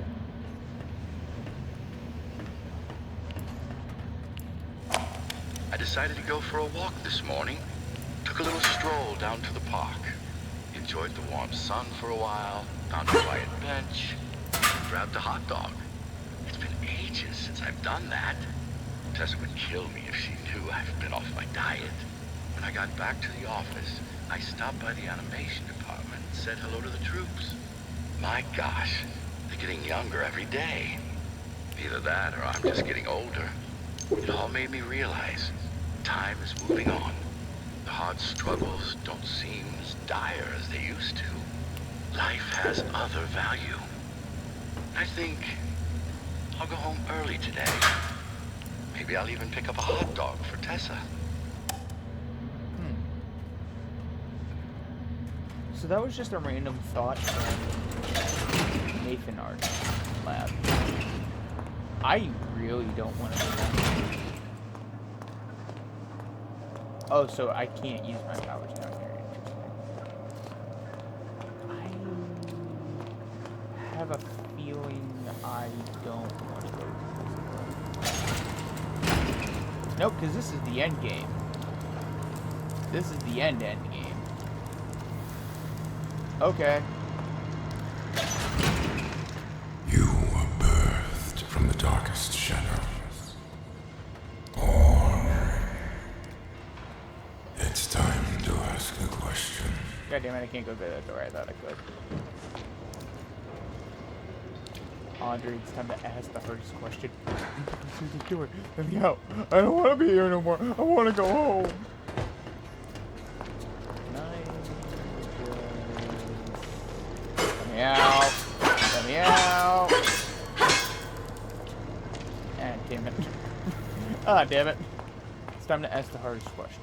I decided to go for a walk this morning. Took a little stroll down to the park. Enjoyed the warm sun for a while. Found a quiet bench. Grabbed a hot dog. It's been ages since I've done that. Tessa would kill me if she knew I've been off my diet. When I got back to the office, I stopped by the animation department and said hello to the troops. My gosh, they're getting younger every day. Either that or I'm just getting older. It all made me realize time is moving on. The hard struggles don't seem as dire as they used to. Life has other value. I think I'll go home early today. Maybe I'll even pick up a hot dog for Tessa. So that was just a random thought from Nathan Art's lab. I really don't want to do that. Oh, so I can't use my powers down here. Interesting. I have a feeling I don't want to go to this. Nope, because this is the end game. This is the end game. Okay. You were birthed from the darkest shadows. Born. It's time to ask the question. God damn it, I can't go through that door. I thought I could. Andre, it's time to ask the hardest question. Do it. Let me out. I don't want to be here no more. I want to go home. Let me out. Let me out. Ah, damn it. Ah, damn it. It's time to ask the hardest question.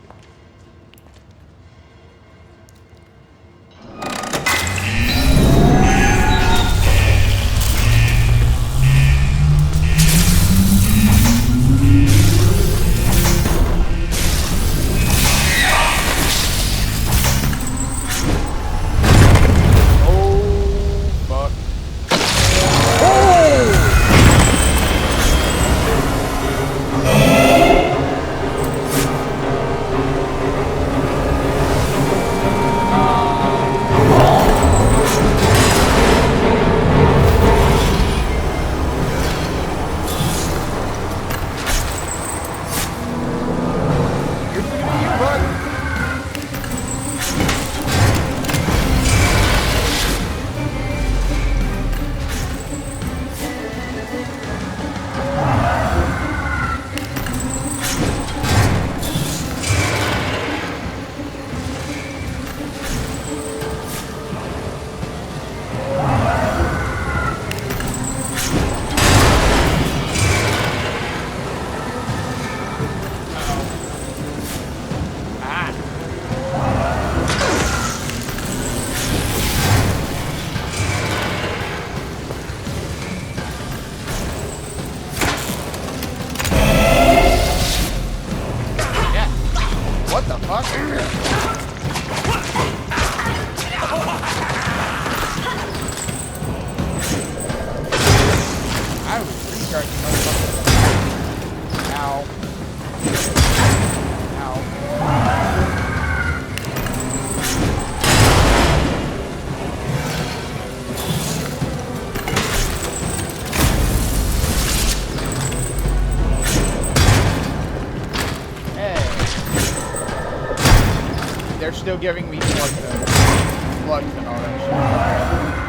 Still giving me slugs and all that shit.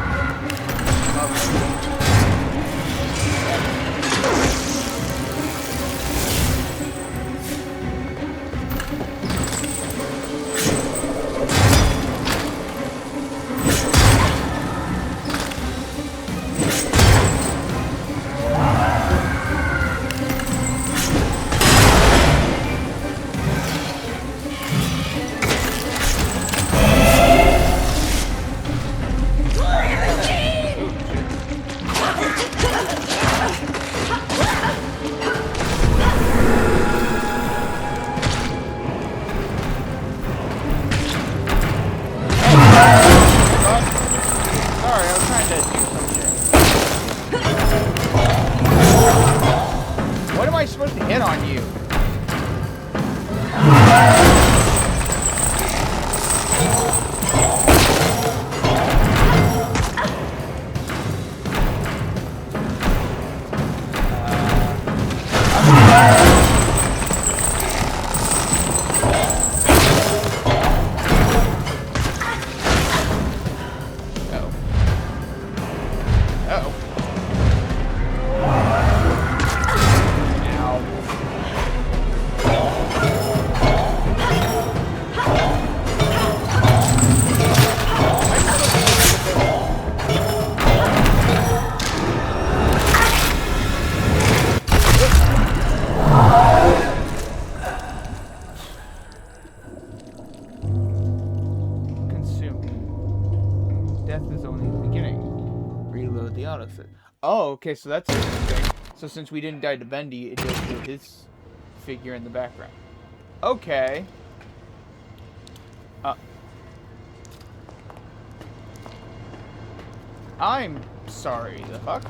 notice it. Oh, okay, so that's interesting. So since we didn't die to Bendy, it goes to his figure in the background. Okay. I'm sorry, the fuck?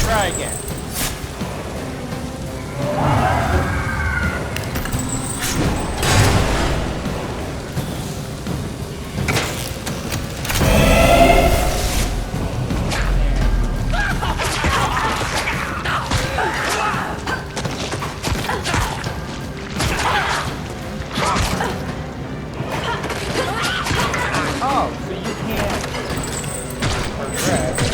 Try again. Oh, so you can't progress.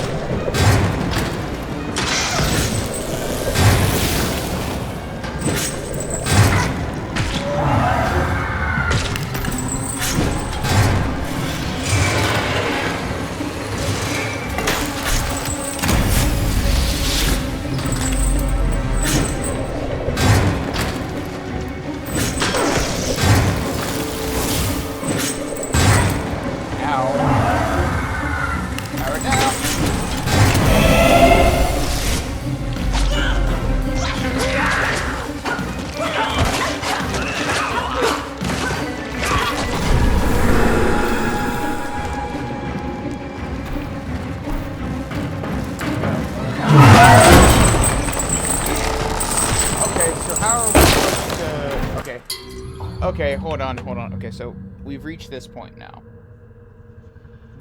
Okay, hold on. Okay, so we've reached this point now.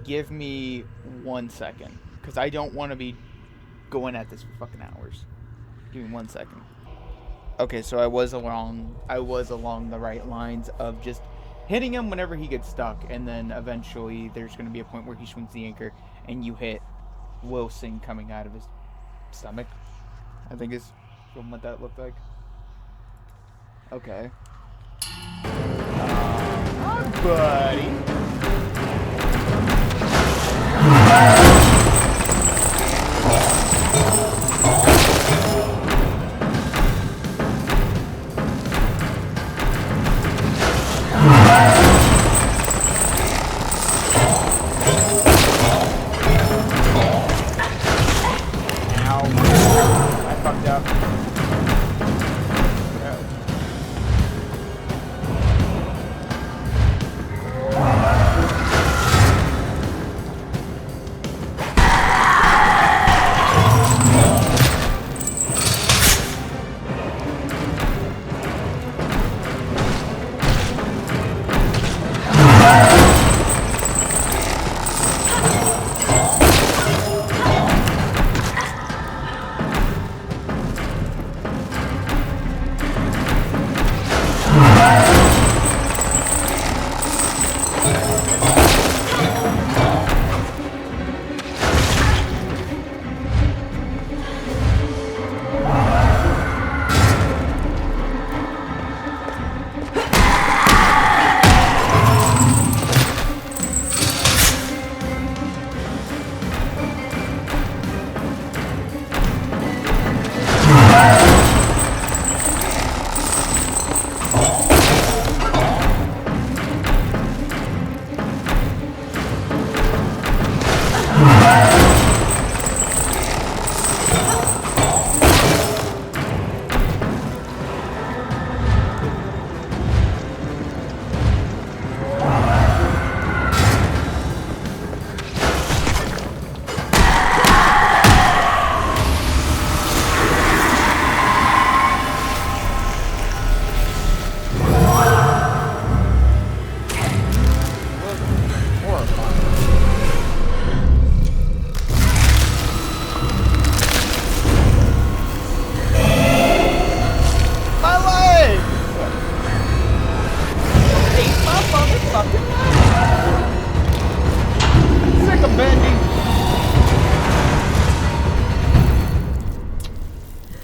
Give me 1 second, because I don't want to be going at this for fucking hours. Give me 1 second. Okay, so I was along the right lines of just hitting him whenever he gets stuck, and then eventually there's going to be a point where he swings the anchor, and you hit Wilson coming out of his stomach. I think is what that looked like. Okay. Buddy. I fucked up.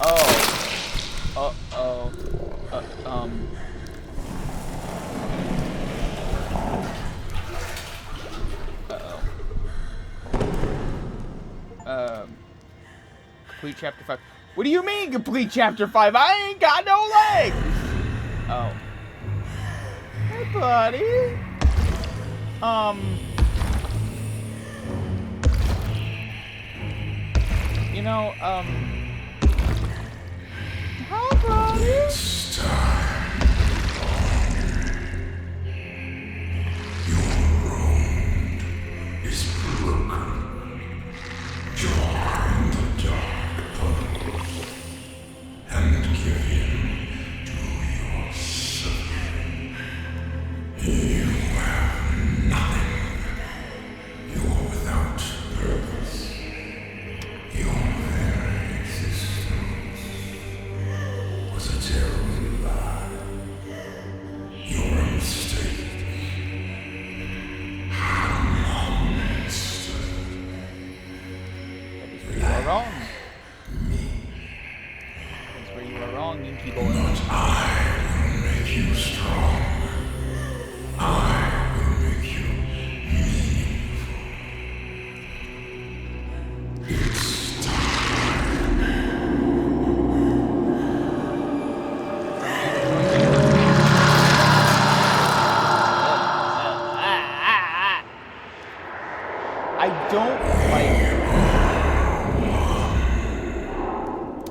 Oh. Uh-oh. Complete chapter 5. What do you mean, complete chapter 5? I ain't got no legs! Oh. Hey, buddy. You know, hi, buddy. It's time. Your road is broken. Join the dark tunnels and give in to yourself. You have nothing. You're without purpose. Your very existence was a terrible lie. You're a mistake. A monster. That is where you are wrong. That's where you are wrong, Inky boy. But I will make you strong. I will make you meaningful. It's time. I don't like.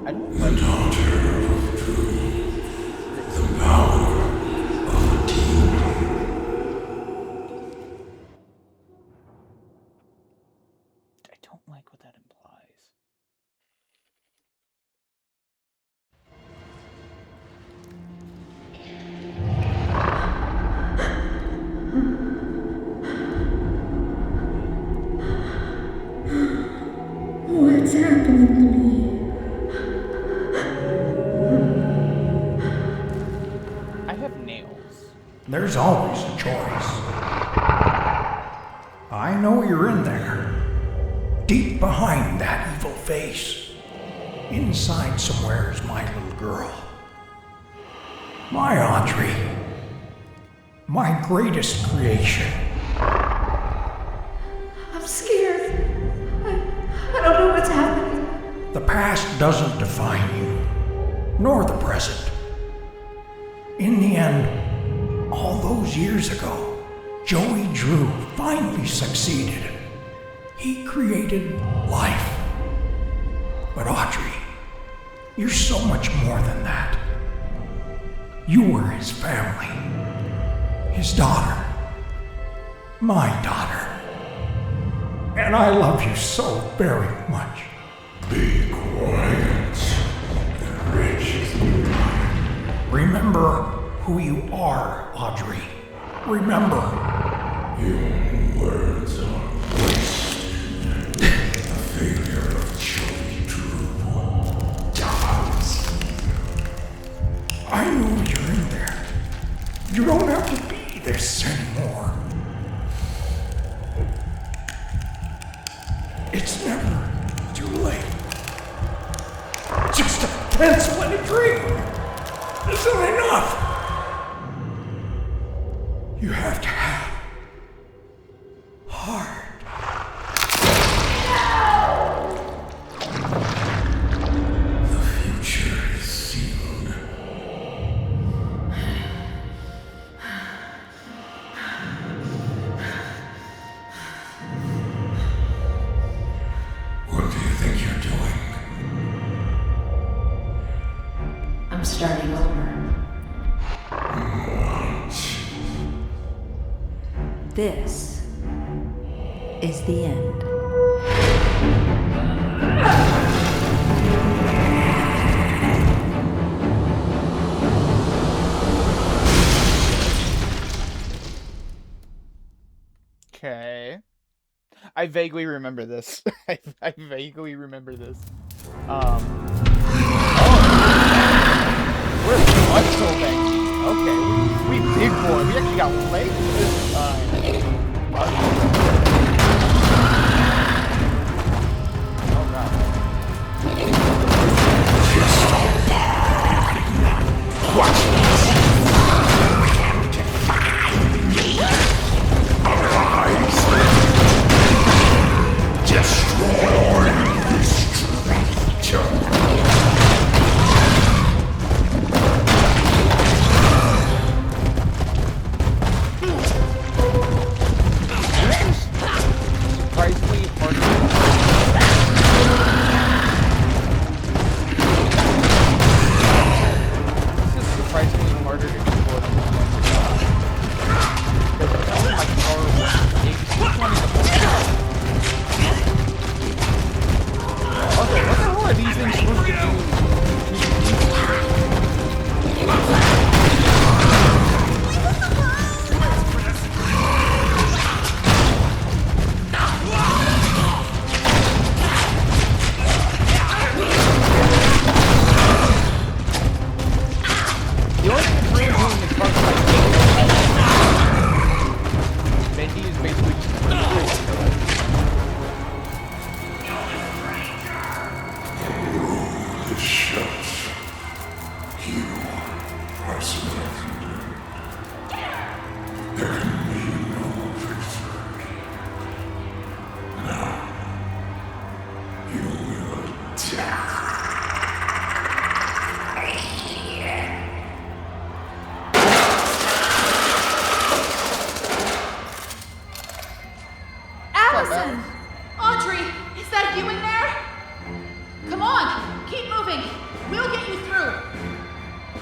I don't The like. daughter of truth. The power of a demon. I don't like what that implies. What's happening to me? I have nails. There's always a choice. I know you're in there. Deep behind that evil face. Inside somewhere is my little girl. My Audrey. My greatest creation. I'm scared. I don't know what's happening. The past doesn't define you, nor the present. In the end, all those years ago, Joey Drew finally succeeded. He created life. But Audrey, you're so much more than that. You were his family, his daughter, my daughter. And I love you so very much. Be quiet. The rich is mine. Remember who you are, Audrey. Remember. Your words are wasted. The failure of Joey Drew dies. I know you're in there. You don't have to be this anymore. It's never too late. Just a pencil and a dream isn't enough. You have to have heart. The future is sealed. What do you think you're doing? I'm starting over. What? This is the end. Okay. I vaguely remember this. I vaguely remember this. We're muscle banking. Okay, we big boy. We actually got legs this time. Oh god. is shut. You are surrounded. There can be no victory. Now, you will die. Allison! Audrey, is that you in there? Come on, keep moving. We'll get you through.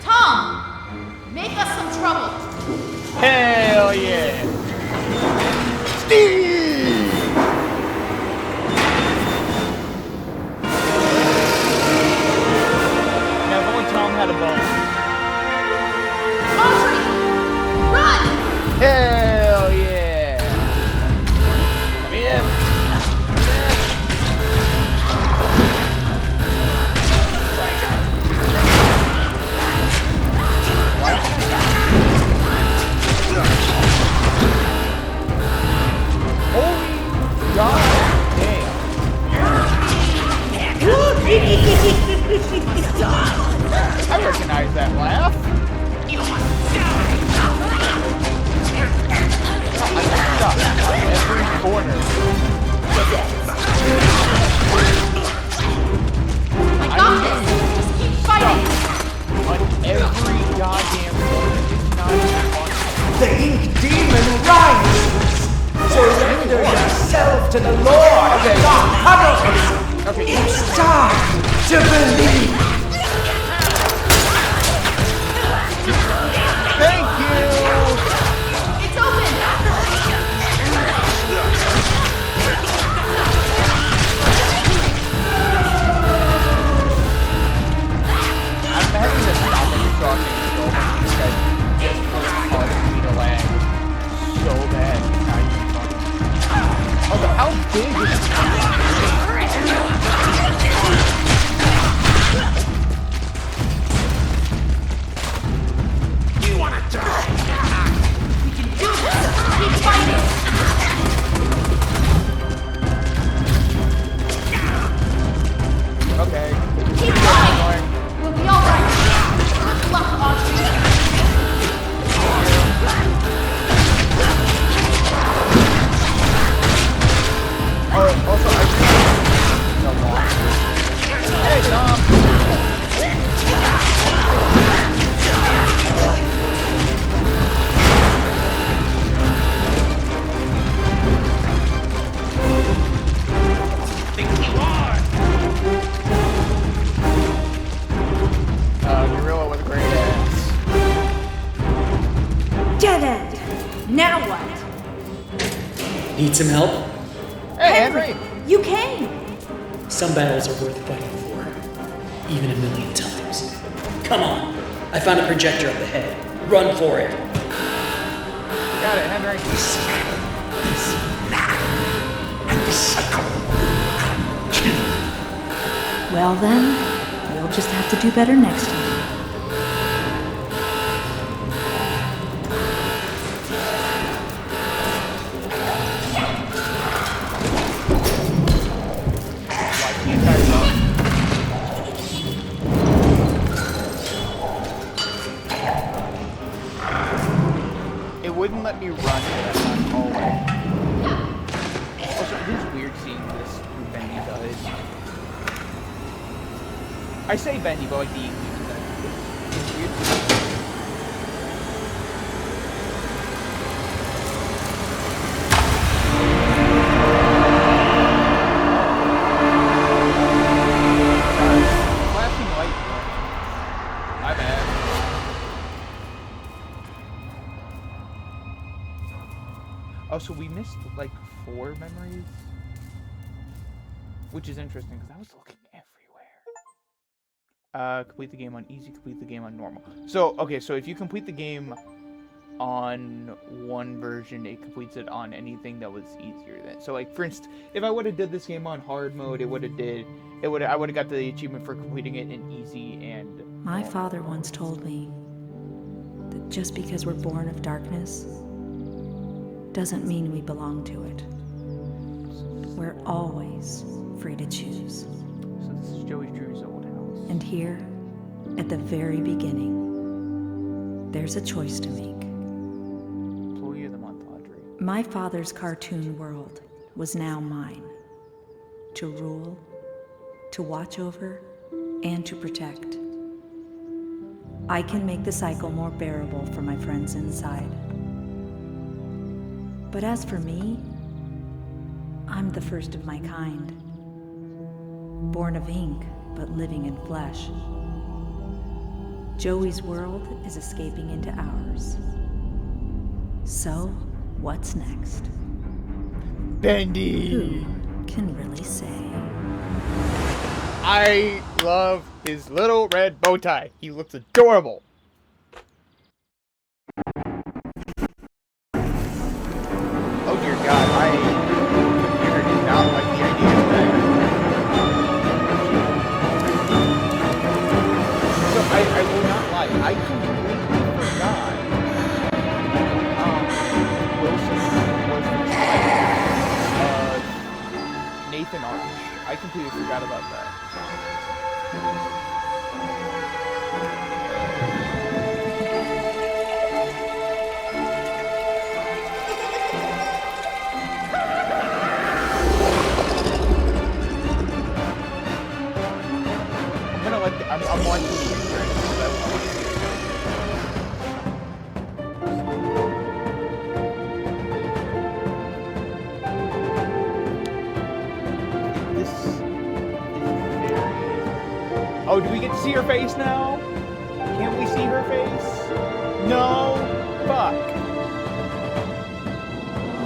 Tom, make us some trouble. Hell yeah! Steve! Now, if only Tom had a bone. Audrey, run! Hell yeah! Come in. Holy god damn. I recognize that laugh. I'm stuck on every corner. I got this. Just keep fighting. On every goddamn corner. It's not even funny. The ink demon rises! Surrender yourself to the Lord of the Huddles! Okay. It's time to believe! Thank you! It's open. I'm having to stop and talking so much because just causing me to lag so bad. It's not even funny. Also, how big is this? You wanna die? We can do this. Keep fighting. Okay. Keep going. We'll be all right. Good luck, Audrey. Oh, also, I no more. Hey, Tom! Gorilla with a great ass. Dead end. Now what? Need some help? Hey, Henry! You came. Some battles are worth fighting for, even a million times. Come on, I found a projector up ahead. Run for it. Got it, Henry. Well then, we'll just have to do better next time. It wouldn't let me run in that hallway. Also, it is weird seeing this through Bendy does. I say Bendy, but like the English Bendy. It's weird. Flashing light. My bad. Oh, so we missed like 4 memories? Which is interesting because I was looking everywhere. Complete the game on easy, complete the game on normal. So, okay, so if you complete the game on one version, it completes it on anything that was easier than. So, like, for instance, if I would have did this game on hard mode, I would have got the achievement for completing it in easy and My father once told me that just because we're born of darkness doesn't mean we belong to it. We're always free to choose. So this is Joey Drew's old house. And here, at the very beginning, there's a choice to make. Employee of the month, Audrey. My father's cartoon world was now mine. To rule, to watch over, and to protect. I can make the cycle more bearable for my friends inside. But as for me, I'm the first of my kind. Born of ink, but living in flesh. Joey's world is escaping into ours. So, what's next? Bendy! Who can really say? I love his little red bow tie. He looks adorable. Oh dear God, my computer did not like the idea of that. So I will not lie, I completely forgot Wilson was the child of Nathan Arch. I completely forgot about that. I'm watching the credits because I want to see it. This is very... Oh, do we get to see her face now? Can't we see her face? No? Fuck.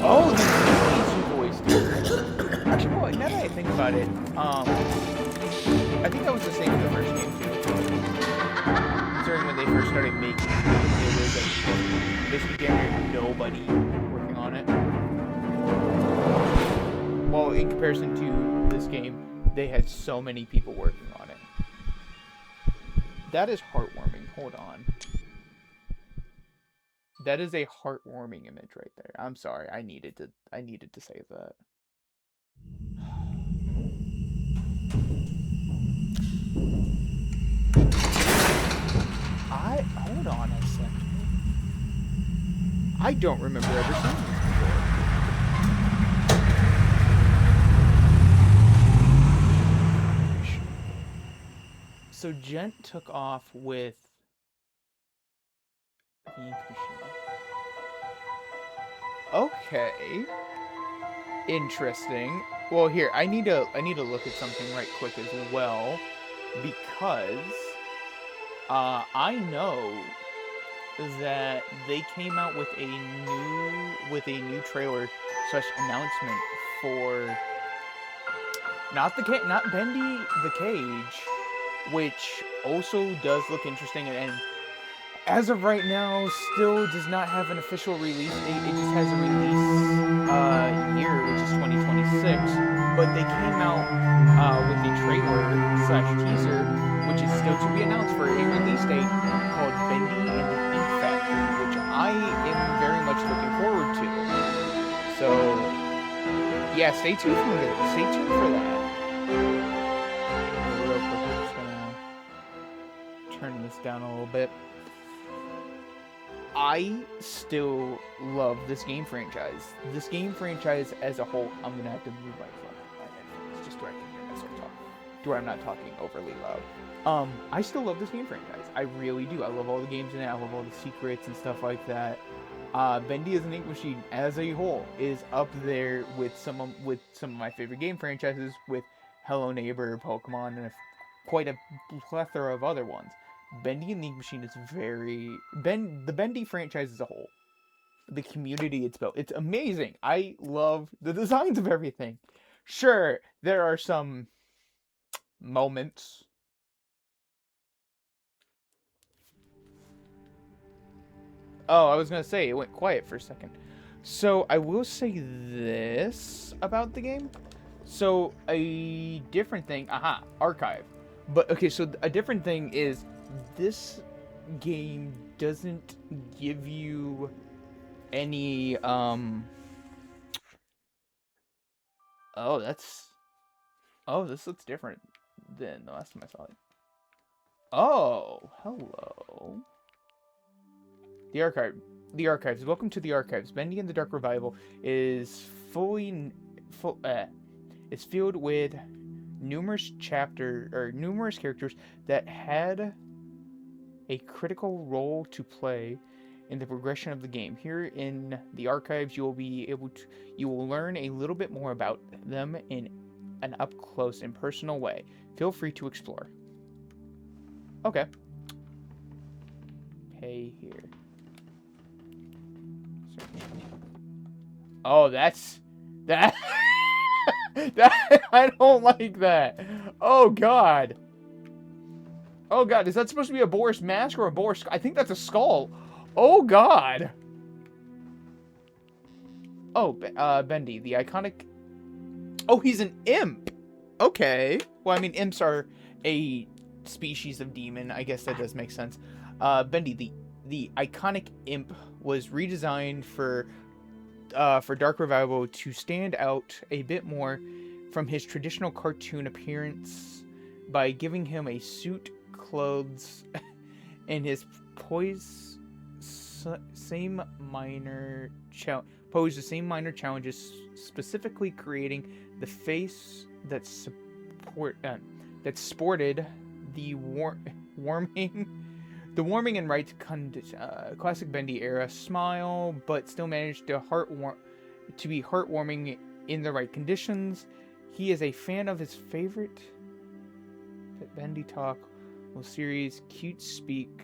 Oh, the voice here. Actually, boy, now that I think about it, I think that was the same in the first game too. Considering when they first started making it, it was like basically damn near nobody working on it. Well, in comparison to this game, they had so many people working on it. That is heartwarming. Hold on. That is a heartwarming image right there. I'm sorry. I needed to save that. Hold on a second. I don't remember ever seeing this before. So Gent took off with the ink machine. Okay. Interesting. Well, here, I need to look at something right quick as well, because I know that they came out with a new trailer / announcement for not Bendy the Cage, which also does look interesting, and as of right now still does not have an official release date. It just has a release year, which is 2026. But they came out with a trailer / teaser, which is still to be announced, for a release date called Bendy and the Ink Factory, which I am very much looking forward to. So, yeah, stay tuned for that. Real quick, I'm just gonna turn this down a little bit. I still love this game franchise. This game franchise as a whole, I'm gonna have to move my headphones just so I can hear myself talk, to where I'm not talking overly loud. I still love this game franchise. I really do. I love all the games in it. I love all the secrets and stuff like that. Bendy as an Ink Machine as a whole is up there with some of my favorite game franchises, with Hello Neighbor, Pokemon, and quite a plethora of other ones. Bendy and the Ink Machine is the Bendy franchise as a whole. The community it's built, it's amazing. I love the designs of everything. Sure, there are some moments. Oh, I was gonna say, it went quiet for a second. So, I will say this about the game. So, a different thing, archive. But, okay, so a different thing is, this game doesn't give you any, this looks different than the last time I saw it. Oh, hello. The archive. The archives. Welcome to the archives. Bendy and the Dark Revival is is filled with numerous characters that had a critical role to play in the progression of the game. Here in the archives, you will learn a little bit more about them in an up close and personal way. Feel free to explore. Okay. Pay here. Search. Oh, that's that. That I don't like that. Oh God. Oh God, is that supposed to be a boar's mask or a boar's? I think that's a skull. Oh God. Oh, Bendy, the iconic. Oh, he's an imp. Okay. Well, I mean, imps are a species of demon. I guess that does make sense. Bendy, the iconic imp was redesigned for Dark Revival to stand out a bit more from his traditional cartoon appearance by giving him a suit, clothes, and his posed the same minor challenges, specifically creating the face that sported the warming and right classic Bendy era smile, but still managed to be heartwarming in the right conditions. He is a fan of his favorite Bendy Talk series, Cute Speak.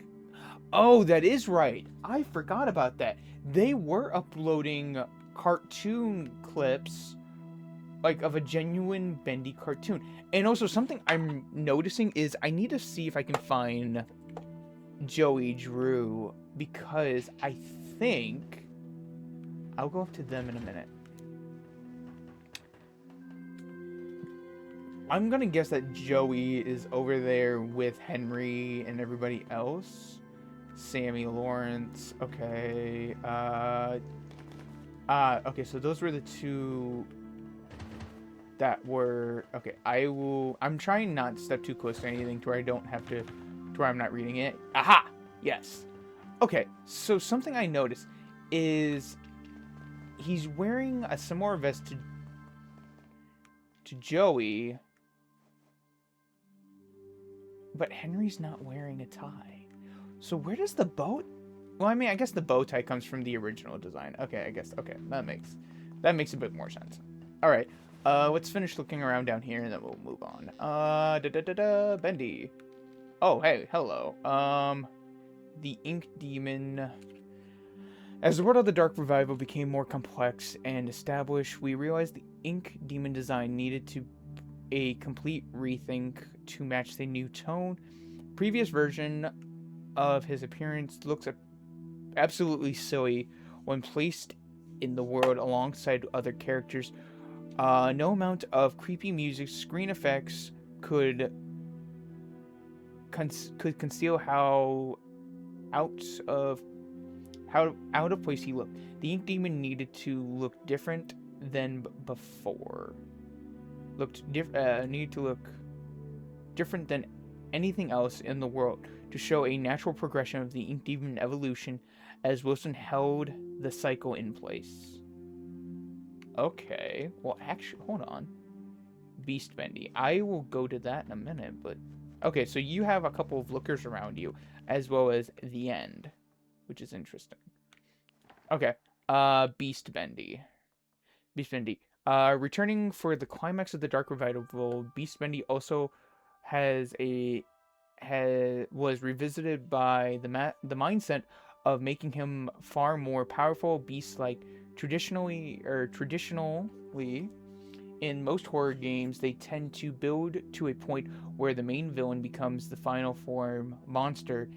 Oh, that is right. I forgot about that. They were uploading cartoon clips, like, of a genuine Bendy cartoon. And also, something I'm noticing is I need to see if I can find Joey Drew, because I think I'll go up to them in a minute. I'm gonna guess that Joey is over there with Henry and everybody else. Sammy Lawrence. Okay. Okay, so those were the two that were... Okay, I'm trying not to step too close to anything to where I don't have to... to where I'm not reading it. Aha! Yes. Okay, so something I noticed is he's wearing a similar vest to Joey, but Henry's not wearing a tie. So where does the bow... Well, I mean, I guess the bow tie comes from the original design. Okay, I guess. Okay, that makes a bit more sense. All right, let's finish looking around down here, and then we'll move on. Bendy. Oh, hey, hello. The Ink Demon. As the world of the Dark Revival became more complex and established, we realized the Ink Demon design needed to a complete rethink to match the new tone. Previous version of his appearance looks absolutely silly when placed in the world alongside other characters. No amount of creepy music, screen effects could conceal how out of place he looked. The Ink Demon needed to look different than before. Needed to look different than anything else in the world to show a natural progression of the Ink Demon evolution as Wilson held the cycle in place. Okay, well, actually, hold on. Beast Bendy. I will go to that in a minute, but... Okay, so you have a couple of lookers around you, as well as the end, which is interesting. Okay, Beast Bendy. Beast Bendy. Returning for the climax of the Dark Revival, Beast Bendy also was revisited by the mindset of making him far more powerful, beast-like. Traditionally, in most horror games, they tend to build to a point where the main villain becomes the final form monster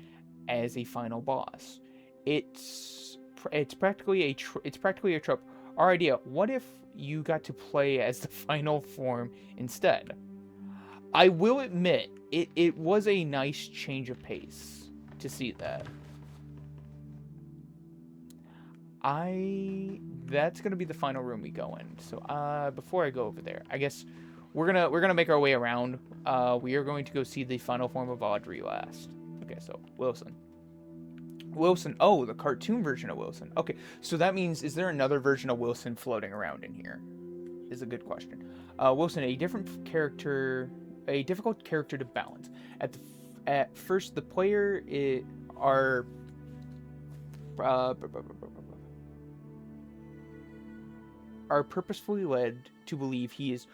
as a final boss. It's practically a trope. Our idea: what if you got to play as the final form instead? I will admit, it was a nice change of pace to see that. That's gonna be the final room we go in. So before I go over there, I guess we're gonna make our way around. We are going to go see the final form of Audrey last. Okay, so Wilson. Oh, the cartoon version of Wilson. Okay, so that means, is there another version of Wilson floating around in here? Is a good question. Wilson, a difficult character to balance. At first, the player are purposefully led to believe he is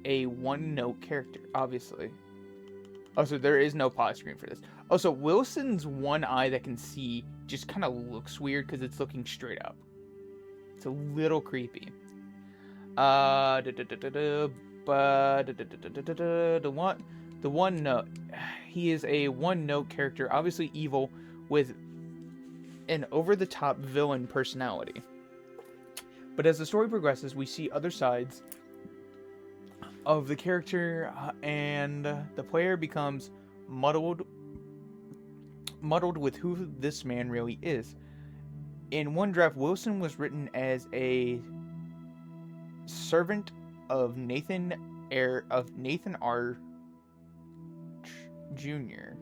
a one-note character, obviously. Also, there is no pause screen for this. Also, Wilson's one eye that can see just kind of looks weird because it's looking straight up. It's a little creepy. The one note. He is a one-note character, obviously evil, with an over-the-top villain personality. But as the story progresses, we see other sides of the character, and the player becomes muddled with who this man really is. In one draft, Wilson was written as a servant of Nathan R. Jr.,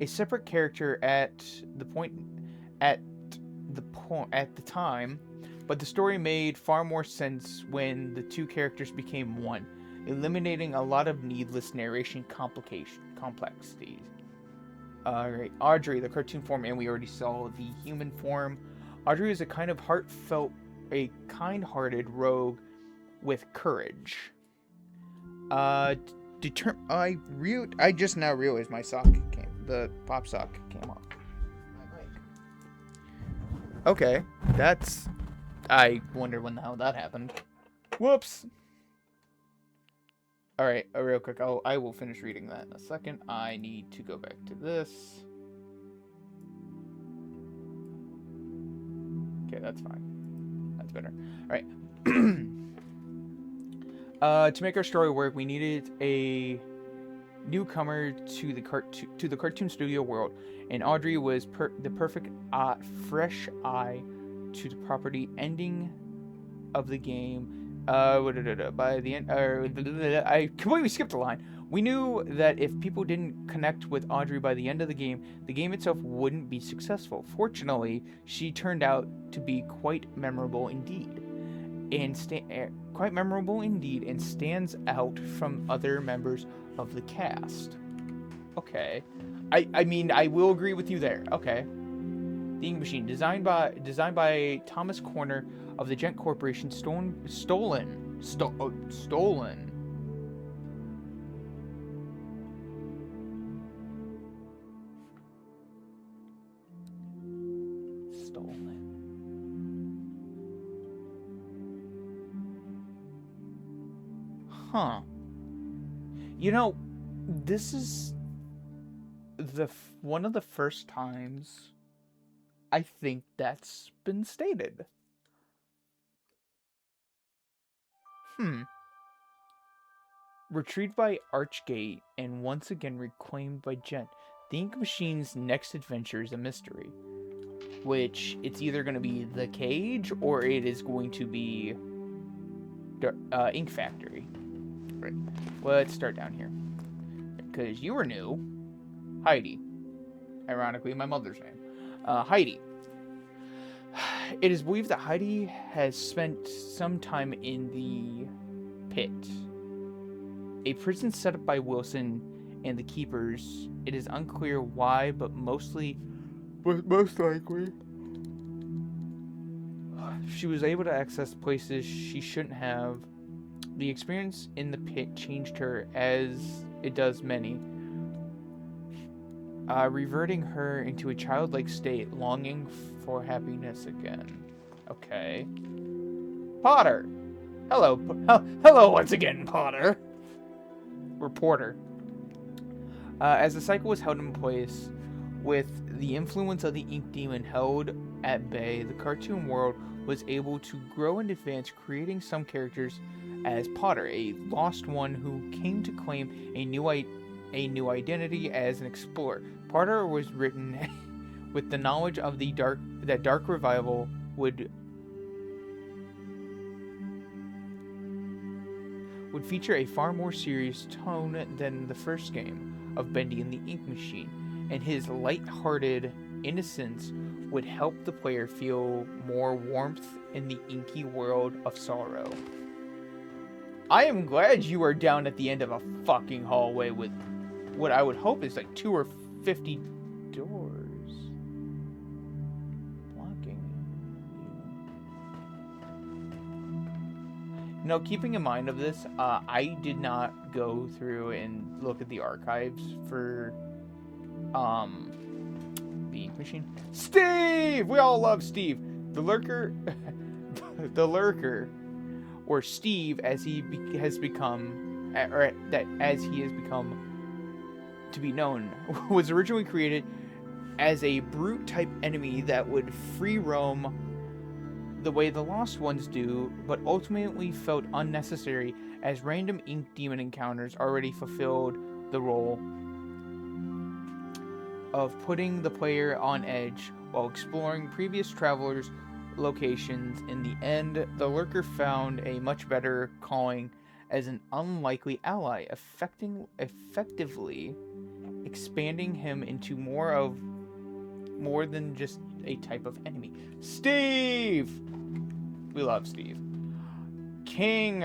a separate character at the time, but the story made far more sense when the two characters became one, eliminating a lot of needless narration complexities. Alright, Audrey, the cartoon form, and we already saw the human form. Audrey is a kind-hearted rogue with courage. I just now realized the pop sock came off. Okay, I wonder when the hell that happened. Whoops. Alright, real quick, I will finish reading that in a second. I need to go back to this. Okay, that's fine. That's better. Alright. To make our story work, we needed a newcomer to the cartoon studio world, and Audrey was the perfect fresh eye to the property. Ending of the game. By the end, I completely skipped a line. We knew that if people didn't connect with Audrey by the end of the game itself wouldn't be successful. Fortunately, she turned out to be quite memorable indeed, and stands out from other members of the cast. Okay, I mean, I will agree with you there. Okay. The Ink Machine, designed by Thomas Corner of the Gent Corporation, stolen. Stolen. Huh. You know, this is one of the first times I think that's been stated. Retrieved by Archgate and once again reclaimed by Gent, the Ink Machine's next adventure is a mystery. Which, it's either going to be The Cage or it is going to be Ink Factory. Right. Let's start down here. Because you were new. Heidi. Ironically, my mother's name. Heidi. It is believed that Heidi has spent some time in the pit, a prison set up by Wilson and the Keepers. It is unclear why, but most likely she was able to access places she shouldn't have. The experience in the pit changed her, as it does many, reverting her into a childlike state, longing for happiness again. Okay. Potter! Hello once again, Potter! Reporter. As the cycle was held in place, with the influence of the Ink Demon held at bay, the cartoon world was able to grow and advance, creating some characters as Potter, a lost one who came to claim a new identity as an explorer. Potter was written with the knowledge of that Dark Revival would would feature a far more serious tone than the first game of Bendy and the Ink Machine, and his light-hearted innocence would help the player feel more warmth in the inky world of sorrow. I am glad you are down at the end of a fucking hallway with what I would hope is like 2 or 50 doors blocking you. Now, keeping in mind of this, I did not go through and look at the archives for the Ink Machine. Steve! We all love Steve. The Lurker, the Lurker, or Steve, as he has become, or that as he has become to be known, was originally created as a brute type enemy that would free roam the way the Lost Ones do, but ultimately felt unnecessary as random ink demon encounters already fulfilled the role of putting the player on edge while exploring previous travelers' locations. In the end, the Lurker found a much better calling as an unlikely ally, effectively expanding him into more than just a type of enemy. Steve! We love Steve. King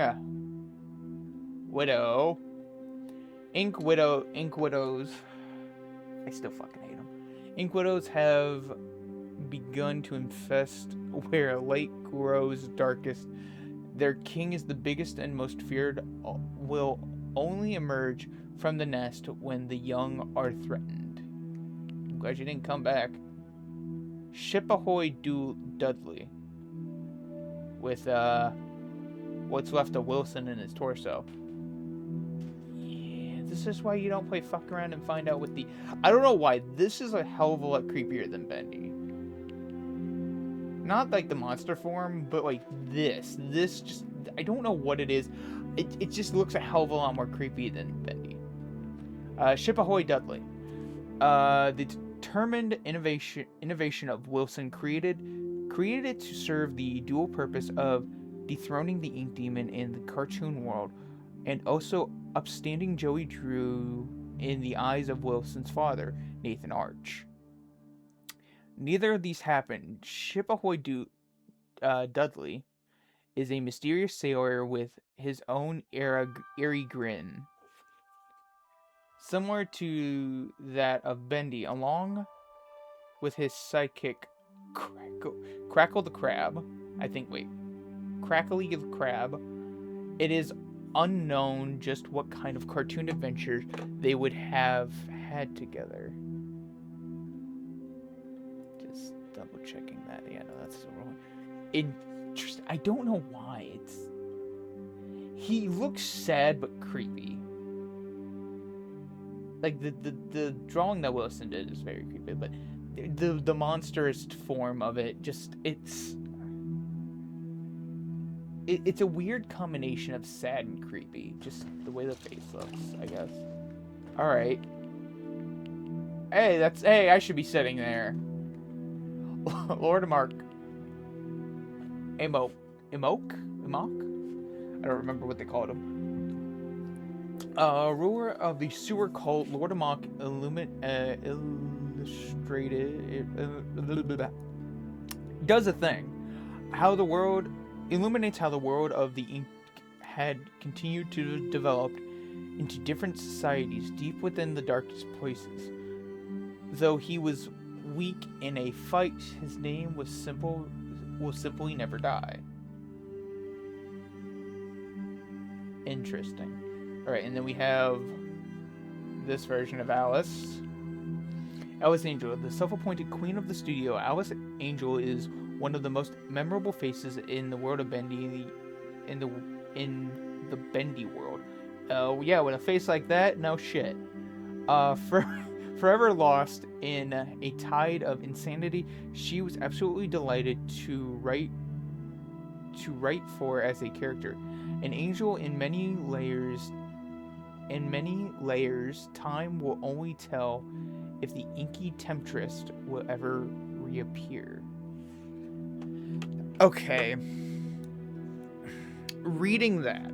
Widow. Ink Widows. I still fucking hate them. Ink Widows have begun to infest where light grows darkest. Their king is the biggest and most feared, will only emerge from the nest when the young are threatened. I'm glad you didn't come back. Ship ahoy, Dudley. With what's left of Wilson in his torso. Yeah, this is why you don't play fuck around and find out what the... I don't know why. This is a hell of a lot creepier than Bendy. Not like the monster form, but like this. This just... I don't know what it is. It just looks a hell of a lot more creepy than Bendy. Ship ahoy, Dudley. The determined innovation of Wilson created it to serve the dual purpose of dethroning the Ink Demon in the cartoon world, and also upstanding Joey Drew in the eyes of Wilson's father, Nathan Arch. Neither of these happened. Ship ahoy, Dudley is a mysterious sailor with his own eerie grin, similar to that of Bendy, along with his sidekick, Crackle the Crab. Crackly the Crab. It is unknown just what kind of cartoon adventures they would have had together. Just double checking that. Yeah, no, that's still wrong. Interesting. I don't know why. He looks sad but creepy. Like the drawing that Wilson did is very creepy, but the monstrous form of it, just it's a weird combination of sad and creepy. Just the way the face looks, I guess. All right. Hey, I should be sitting there. Lord Mark. Amok? I don't remember what they called him. Ruler of the sewer cult, Lord Amok does a thing. Illuminates how the world of the Ink had continued to develop into different societies deep within the darkest places. Though he was weak in a fight, his name will simply never die. Interesting. Alright, and then we have this version of Alice. Alice Angel, the self-appointed queen of the studio. Alice Angel is one of the most memorable faces in the world of Bendy, in the Bendy world. Yeah, with a face like that, no shit. Forever lost in a tide of insanity, she was absolutely delighted to write for as a character. An angel in many layers. Time will only tell if the inky temptress will ever reappear. Okay. Reading that,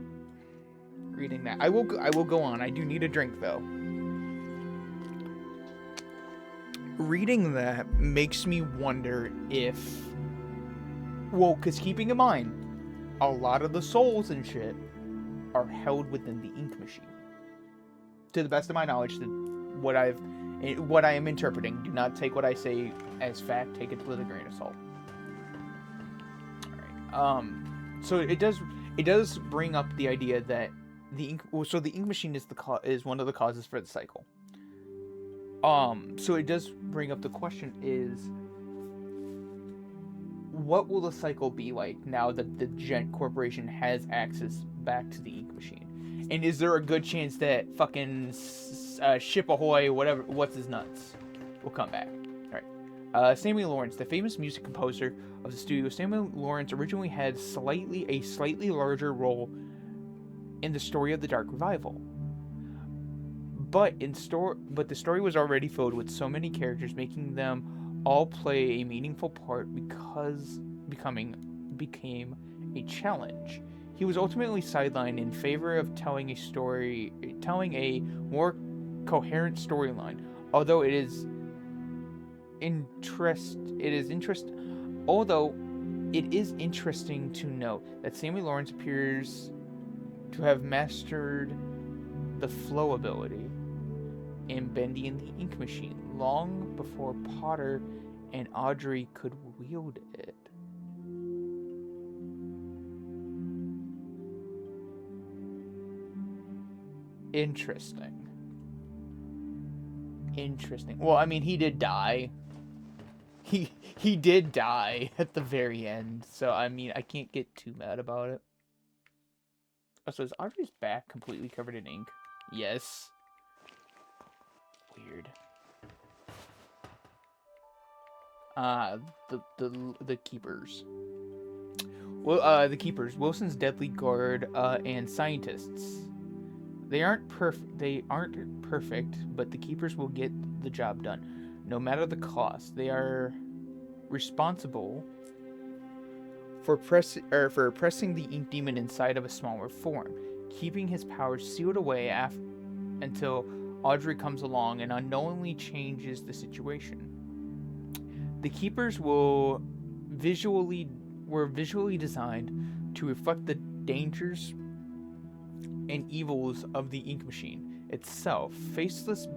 reading that. I will go on. I do need a drink though. Reading that makes me wonder if, well, because keeping in mind, a lot of the souls and shit are held within the ink machine. To the best of my knowledge, what I am interpreting. Do not take what I say as fact. Take it with a grain of salt. All right. So it does bring up the idea that the ink. Well, so the ink machine is one of the causes for the cycle. So it does bring up the question is, what will the cycle be like now that the Gent Corporation has access back to the ink machine? And is there a good chance that fucking Ship Ahoy, whatever, what's his nuts, will come back? Alright. Samuel Lawrence, the famous music composer of the studio. Samuel Lawrence originally had a slightly larger role in the story of the Dark Revival. But the story was already filled with so many characters, making them all play a meaningful part because became a challenge. He was ultimately sidelined in favor of telling a more coherent storyline. Although it is interesting to note that Samuel Lawrence appears to have mastered the flow ability in Bendy and the Ink Machine long before Potter and Audrey could wield it. Interesting. Well, I mean, he did die. He did die at the very end, so I mean, I can't get too mad about it. Oh, so is Audrey's back completely covered in ink? Yes. Weird. The keepers. Well, the keepers, Wilson's deadly guard, and scientists. They aren't perfect, but the keepers will get the job done, no matter the cost. They are responsible for pressing the ink demon inside of a smaller form, keeping his powers sealed away until Audrey comes along and unknowingly changes the situation. The keepers were visually designed to reflect the dangers and evils of the ink machine itself. Faceless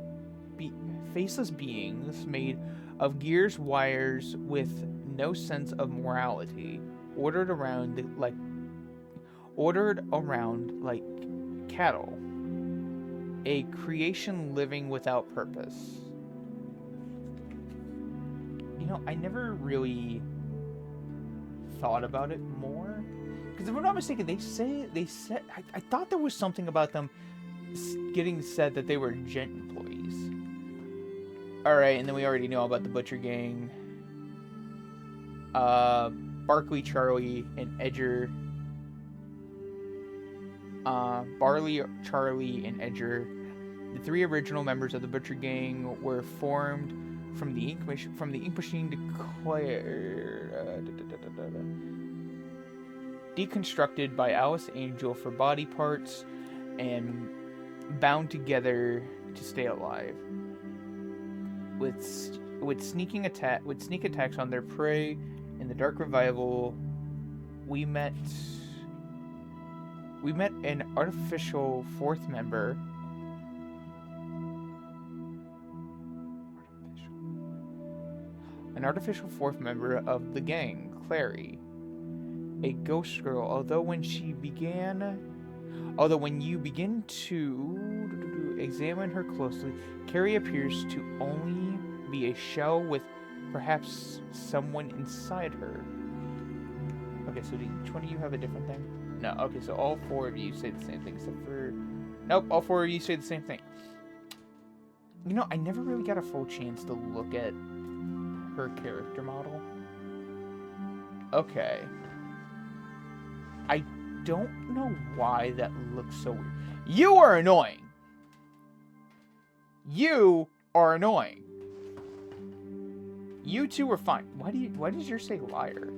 beings made of gears, wires, with no sense of morality, ordered around like cattle. A creation living without purpose. You know, I never really thought about it more. Because if I'm not mistaken, they said I thought there was something about them getting said that they were Gent employees. Alright, and then we already know about the Butcher Gang. Barkley, Charlie, and Edger. Barley, Charlie, and Edger. The three original members of the Butcher Gang were formed from the ink machine deconstructed by Alice Angel for body parts and bound together to stay alive. With sneak attacks on their prey in the Dark Revival, we met an artificial fourth member. An artificial fourth member of the gang, Clary, a ghost girl. Although when you begin to examine her closely, Carrie appears to only be a shell with perhaps someone inside her. Okay, so do each one of you have a different thing? No, okay, so all four of you say the same thing, except for... Nope, all four of you say the same thing. You know, I never really got a full chance to look at her character model. Okay. I don't know why that looks so weird. You are annoying! You are annoying. You two are fine. Why does yours say liar?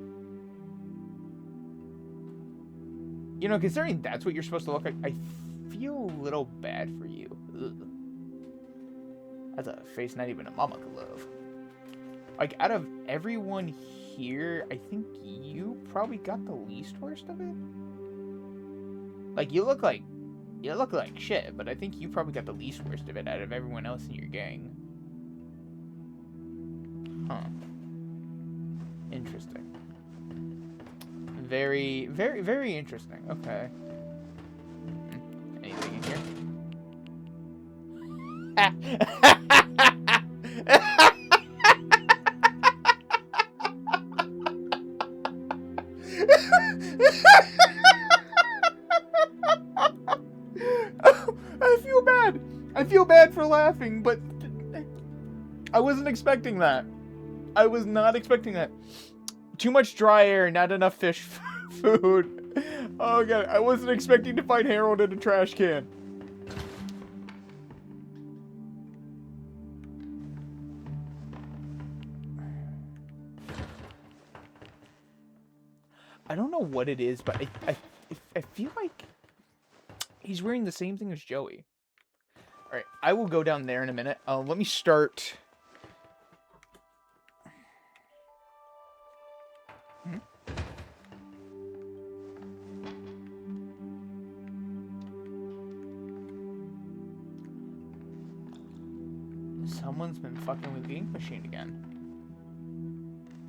You know, considering that's what you're supposed to look like, I feel a little bad for you. Ugh. That's a face not even a mama could love. Like, out of everyone here, I think you probably got the least worst of it. Like, you look like shit, but I think you probably got the least worst of it out of everyone else in your gang. Huh. Interesting. Very, very, very interesting. Okay. Anything in here? I feel bad. I feel bad for laughing, but I wasn't expecting that. I was not expecting that. Too much dry air, not enough fish food. Oh god, I wasn't expecting to find Harold in a trash can. I don't know what it is, but I feel like he's wearing the same thing as Joey. Alright, I will go down there in a minute. Let me start... Someone's been fucking with the ink machine again.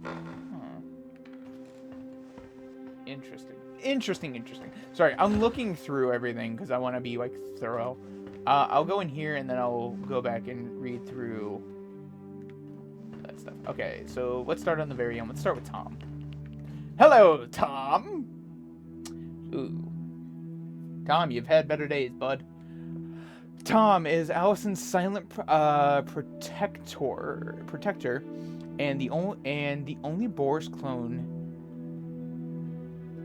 Huh. Interesting. Sorry, I'm looking through everything because I want to be, like, thorough. I'll go in here and then I'll go back and read through that stuff. Okay, so let's start on the very end. Let's start with Tom. Hello, Tom! Ooh. Tom, you've had better days, bud. Tom is Allison's silent protector, and the only Boris clone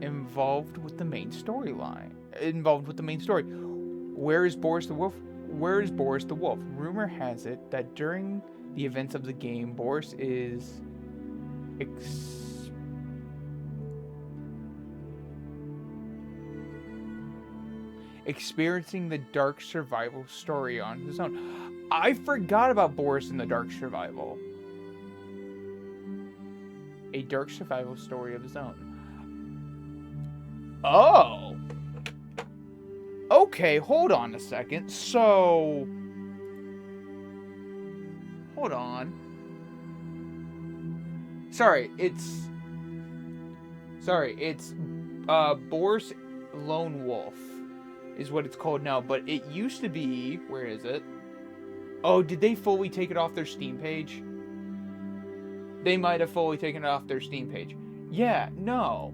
involved with the main story. Where is Boris the Wolf? Rumor has it that during the events of the game, Boris is experiencing the dark survival story on his own. I forgot about Boris in the dark survival. A dark survival story of his own. Oh! Okay, hold on a second. So... Hold on. Sorry, it's Boris Lone Wolf is what it's called now, but it used to be... Where is it? Oh, did they fully take it off their Steam page? They might have fully taken it off their Steam page. Yeah, no.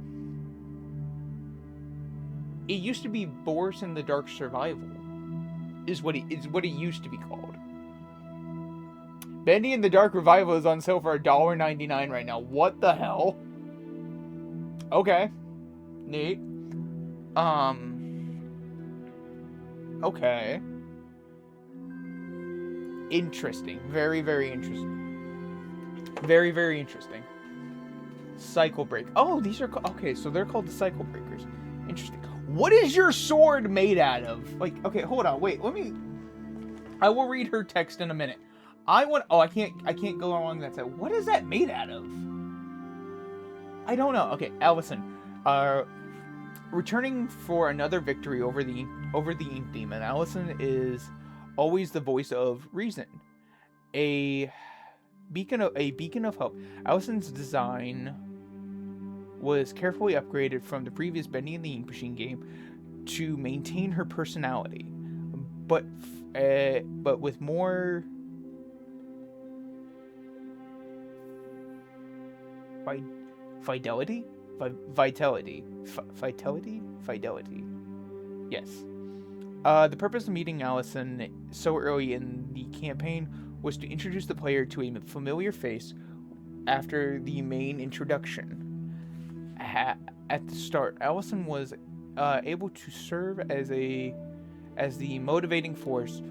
It used to be Boris in the Dark Survival. Is what it used to be called. Bendy in the Dark Revival is on sale for $1.99 right now. What the hell? Okay. Neat. Okay. Interesting. Very, very interesting. Very, very interesting. Cycle break. Oh, these are... Okay, so they're called the cycle breakers. Interesting. What is your sword made out of? Like, okay, hold on. Wait, let me... I will read her text in a minute. I want... Oh, I can't go along that side. What is that made out of? I don't know. Okay, Allison. Returning for another victory over the Ink Demon, Allison is always the voice of reason. A beacon of hope. Allison's design was carefully upgraded from the previous Bendy and the Ink Machine game to maintain her personality, but with more fidelity. Yes. The purpose of meeting Allison so early in the campaign was to introduce the player to a familiar face after the main introduction. At the start, Allison was able to serve as the motivating force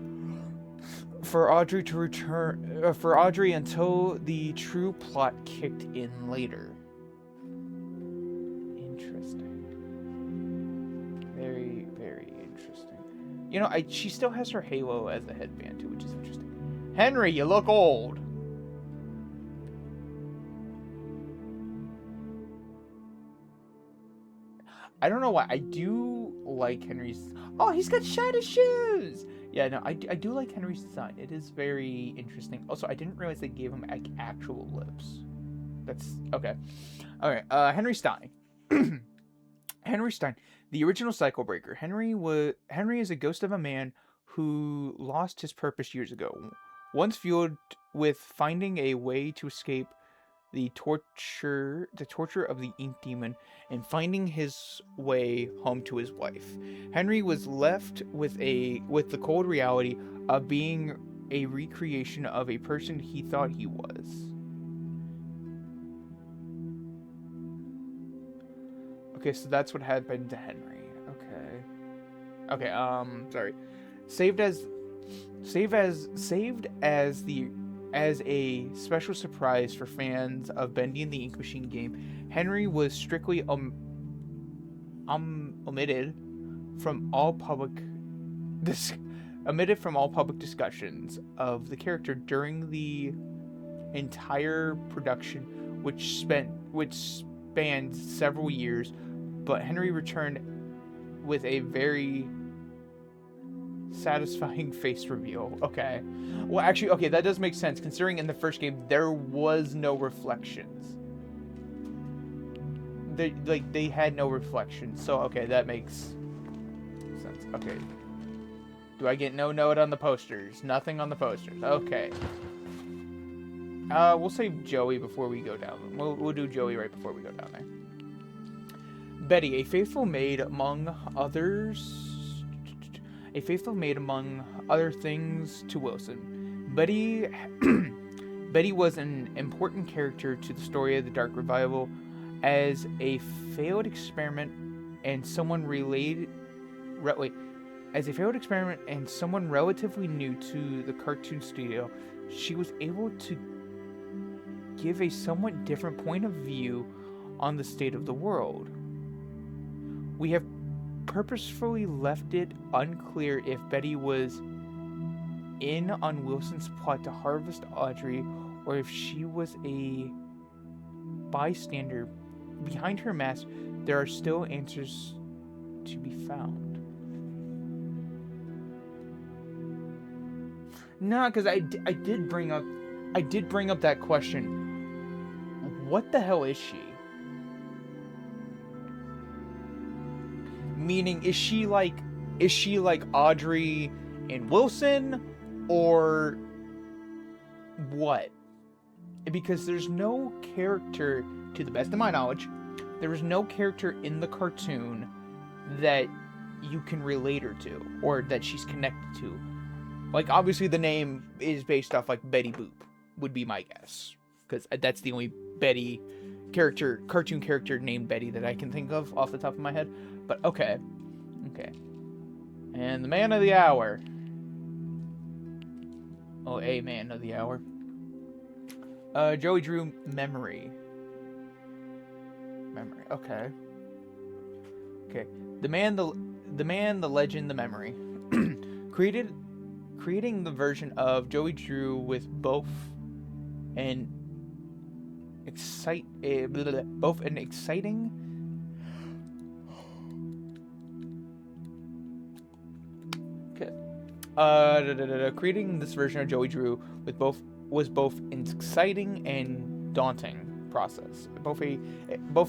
for Audrey to return until the true plot kicked in later. Interesting. Very, very interesting. You know, she still has her halo as the headband too, which is interesting. Henry, you look old. I don't know why. I do like Henry's... Oh, he's got shiny shoes! Yeah, no, I do like Henry's design. It is very interesting. Also, I didn't realize they gave him like actual lips. That's... Okay. Alright, Henry Stein. Henry Stein, the original cycle breaker. Henry is a ghost of a man who lost his purpose years ago. Once fueled with finding a way to escape the torture of the ink demon and finding his way home to his wife, Henry was left with the cold reality of being a recreation of a person he thought he was. Okay, so that's what happened to Henry. Okay, sorry. Saved as a special surprise for fans of Bendy and the Ink Machine game, Henry was strictly omitted from all public discussions of the character during the entire production, which spanned several years. But Henry returned with a very satisfying face reveal. Okay. Well, actually, okay, that does make sense, considering in the first game there was no reflections. They had no reflections, so okay, that makes sense. Okay. Do I get no note on the posters? Nothing on the posters. Okay. We'll save Joey before we go down. We'll do Joey right before we go down there. Betty, a faithful maid among other things to Wilson. Betty was an important character to the story of the Dark Revival as a failed experiment and someone relatively new to the cartoon studio. She was able to give a somewhat different point of view on the state of the world. We have purposefully left it unclear if Betty was in on Wilson's plot to harvest Audrey, or if she was a bystander. Behind her mask, there are still answers to be found. No, because I did bring up that question. What the hell is she? Meaning, is she like Audrey and Wilson, or what? Because there's no character, to the best of my knowledge, there is no character in the cartoon that you can relate her to, or that she's connected to. Like, obviously the name is based off, like, Betty Boop, would be my guess. Because that's the only cartoon character named Betty that I can think of off the top of my head. But okay. And the man of the hour. Oh, a man of the hour. Joey Drew Memory. Okay. The man, the legend, the memory. Creating the version of Joey Drew with both an exciting creating this version of Joey Drew was both an exciting and daunting process. Both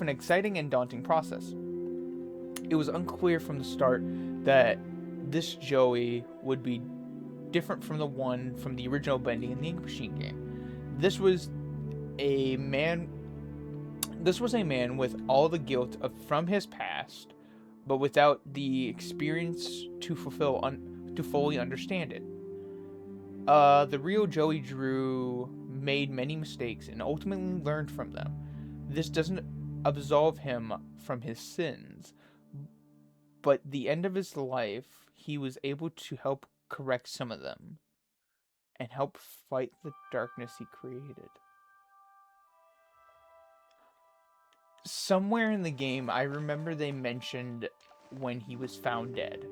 an exciting and daunting process. It was unclear from the start that this Joey would be different from the one from the original Bendy and the Ink Machine game. This was a man with all the guilt from his past, but without the experience to fully understand it. The real Joey Drew made many mistakes and ultimately learned from them. This doesn't absolve him from his sins, but at the end of his life, he was able to help correct some of them and help fight the darkness he created. Somewhere in the game, I remember they mentioned when he was found dead.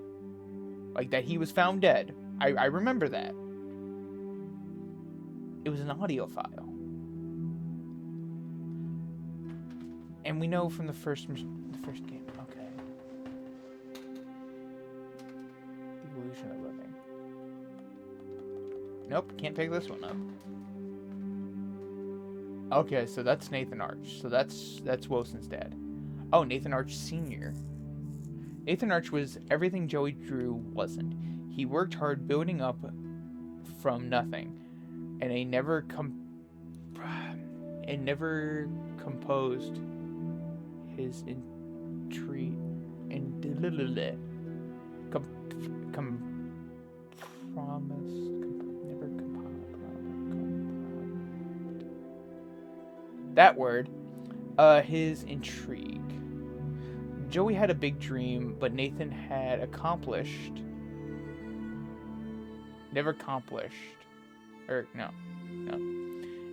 Like, that he was found dead. I remember that. It was an audio file. And we know from the first game. Okay. The illusion of living. Nope, can't pick this one up. Okay, so that's Nathan Arch. So that's Wilson's dad. Oh, Nathan Arch Sr. Nathan Arch was everything Joey Drew wasn't. He worked hard building up from nothing, and he never composed his his intrigue. Joey had a big dream, but Nathan had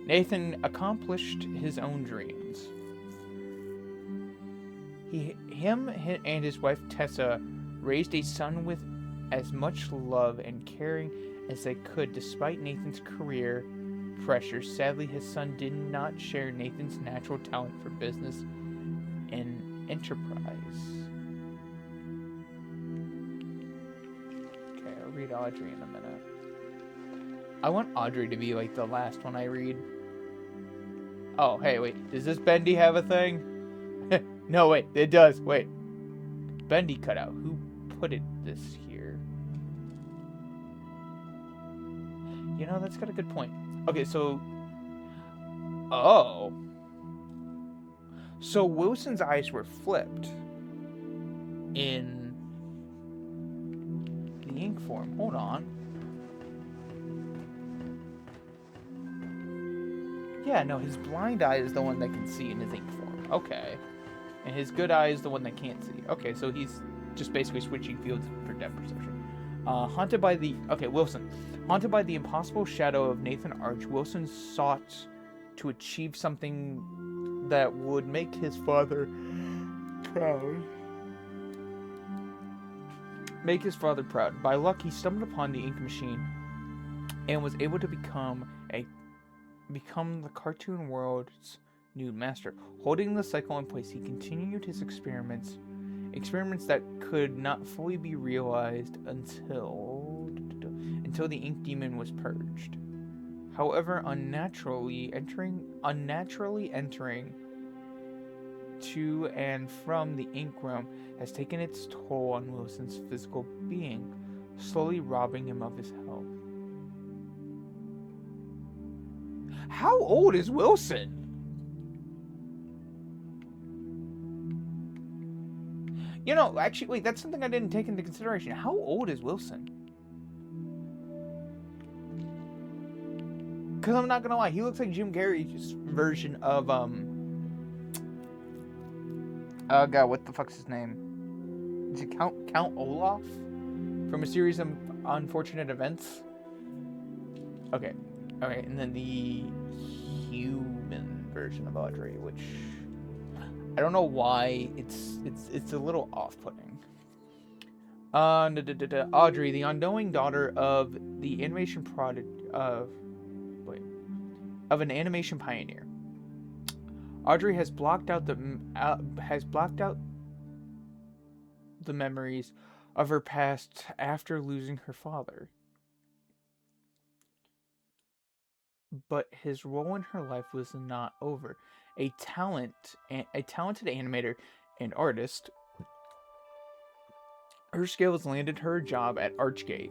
Nathan accomplished his own dreams. Him and his wife Tessa raised a son with as much love and caring as they could, despite Nathan's career pressures. Sadly, his son did not share Nathan's natural talent for business and enterprise. Okay, I'll read Audrey in a minute. I want Audrey to be like the last one I read. Oh, hey, wait. Does this Bendy have a thing? No, wait. It does. Wait. Bendy cut out. Who put this here? You know, that's got a good point. Okay, so... Oh. So Wilson's eyes were flipped in the ink form. Hold on. Yeah, no, his blind eye is the one that can see in his ink form. Okay. And his good eye is the one that can't see. Okay, so he's just basically switching fields for depth perception. Haunted by the impossible shadow of Nathan Arch, Wilson sought to achieve something that would make his father proud. By luck, he stumbled upon the ink machine and was able to become the cartoon world's new master. Holding the cycle in place, he continued his experiments that could not fully be realized until the ink demon was purged. However, unnaturally entering to and from the ink realm has taken its toll on Wilson's physical being, slowly robbing him of his health. How old is Wilson? You know, actually, wait, that's something I didn't take into consideration. How old is Wilson? Because I'm not gonna lie, he looks like Jim Carrey's version of, oh god, what the fuck's his name? Is it Count Olaf? From a series of unfortunate events? Okay, and then the human version of Audrey, which I don't know why it's a little off-putting. Audrey, the unknowing daughter of the animation of an animation pioneer. Audrey has blocked out the memories of her past after losing her father. But his role in her life was not over. A talented animator and artist, her skills landed her a job at Archgate.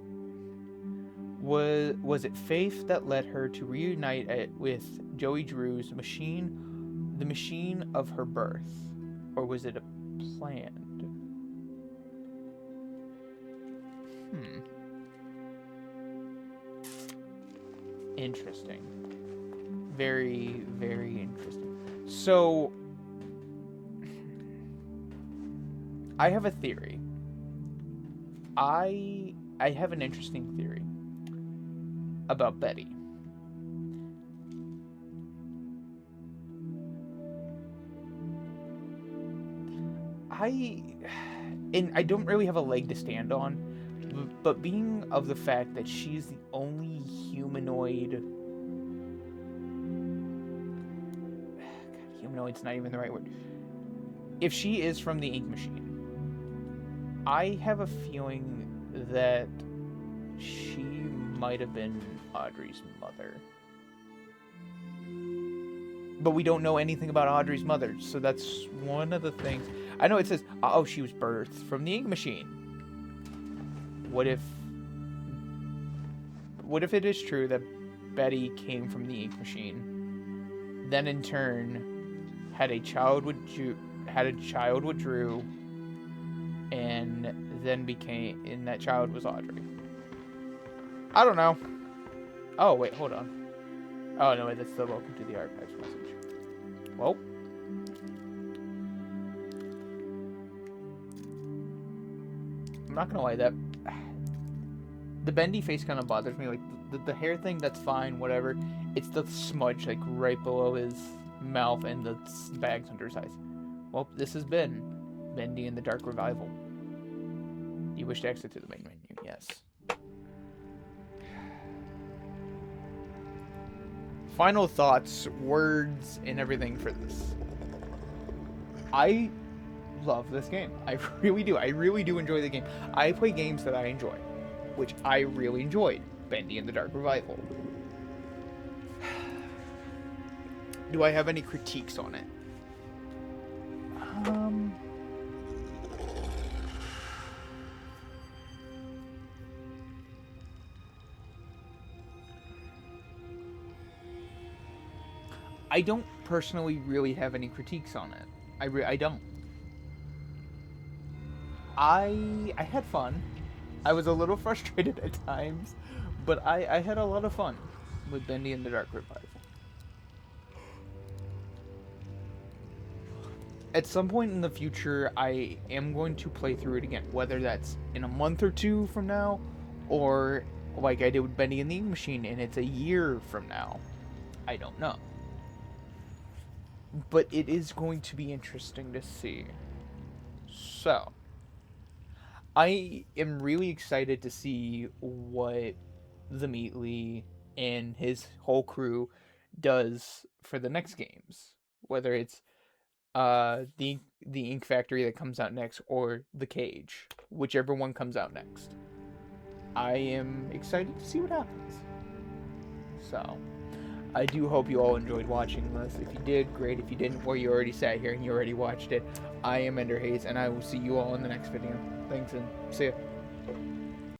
Was it faith that led her to reunite with Joey Drew's machine, the machine of her birth? Or was it a planned? Interesting. Very, very interesting. So, I have a theory. I have an interesting theory about Betty. I don't really have a leg to stand on, but being of the fact that she's the only humanoid. God, humanoid's not even the right word. If she is from the ink machine, I have a feeling that she might have been Audrey's mother. But we don't know anything about Audrey's mother, so that's one of the things. I know it says, oh, she was birthed from the ink machine. What if it is true that Betty came from the ink machine, then in turn had a child with Drew, and that child was Audrey. I don't know. Oh wait, hold on. Oh no, wait, that's the welcome to the archives message. Well, I'm not gonna lie, that the Bendy face kind of bothers me. Like the hair thing, that's fine, whatever. It's the smudge like right below his mouth and the bags under his eyes. Well, this has been Bendy and the Dark Revival. You wish to exit to the main menu? Yes. Final thoughts, words, and everything for this. I love this game. I really do. I really do enjoy the game. I play games that I enjoy, which I really enjoyed. Bendy and the Dark Revival. Do I have any critiques on it? I don't personally really have any critiques on it. I don't. I had fun. I was a little frustrated at times, but I had a lot of fun with Bendy and the Dark Revival. At some point in the future, I am going to play through it again, whether that's in a month or two from now, or like I did with Bendy and the Ink Machine, and it's a year from now. I don't know. But it is going to be interesting to see. So, I am really excited to see what the Meatly and his whole crew does for the next games. Whether it's the Ink Factory that comes out next, or The Cage. Whichever one comes out next. I am excited to see what happens. So, I do hope you all enjoyed watching this. If you did, great. If you didn't, or you already sat here and you already watched it, I am Ender Hayes, and I will see you all in the next video. Thanks, and see ya.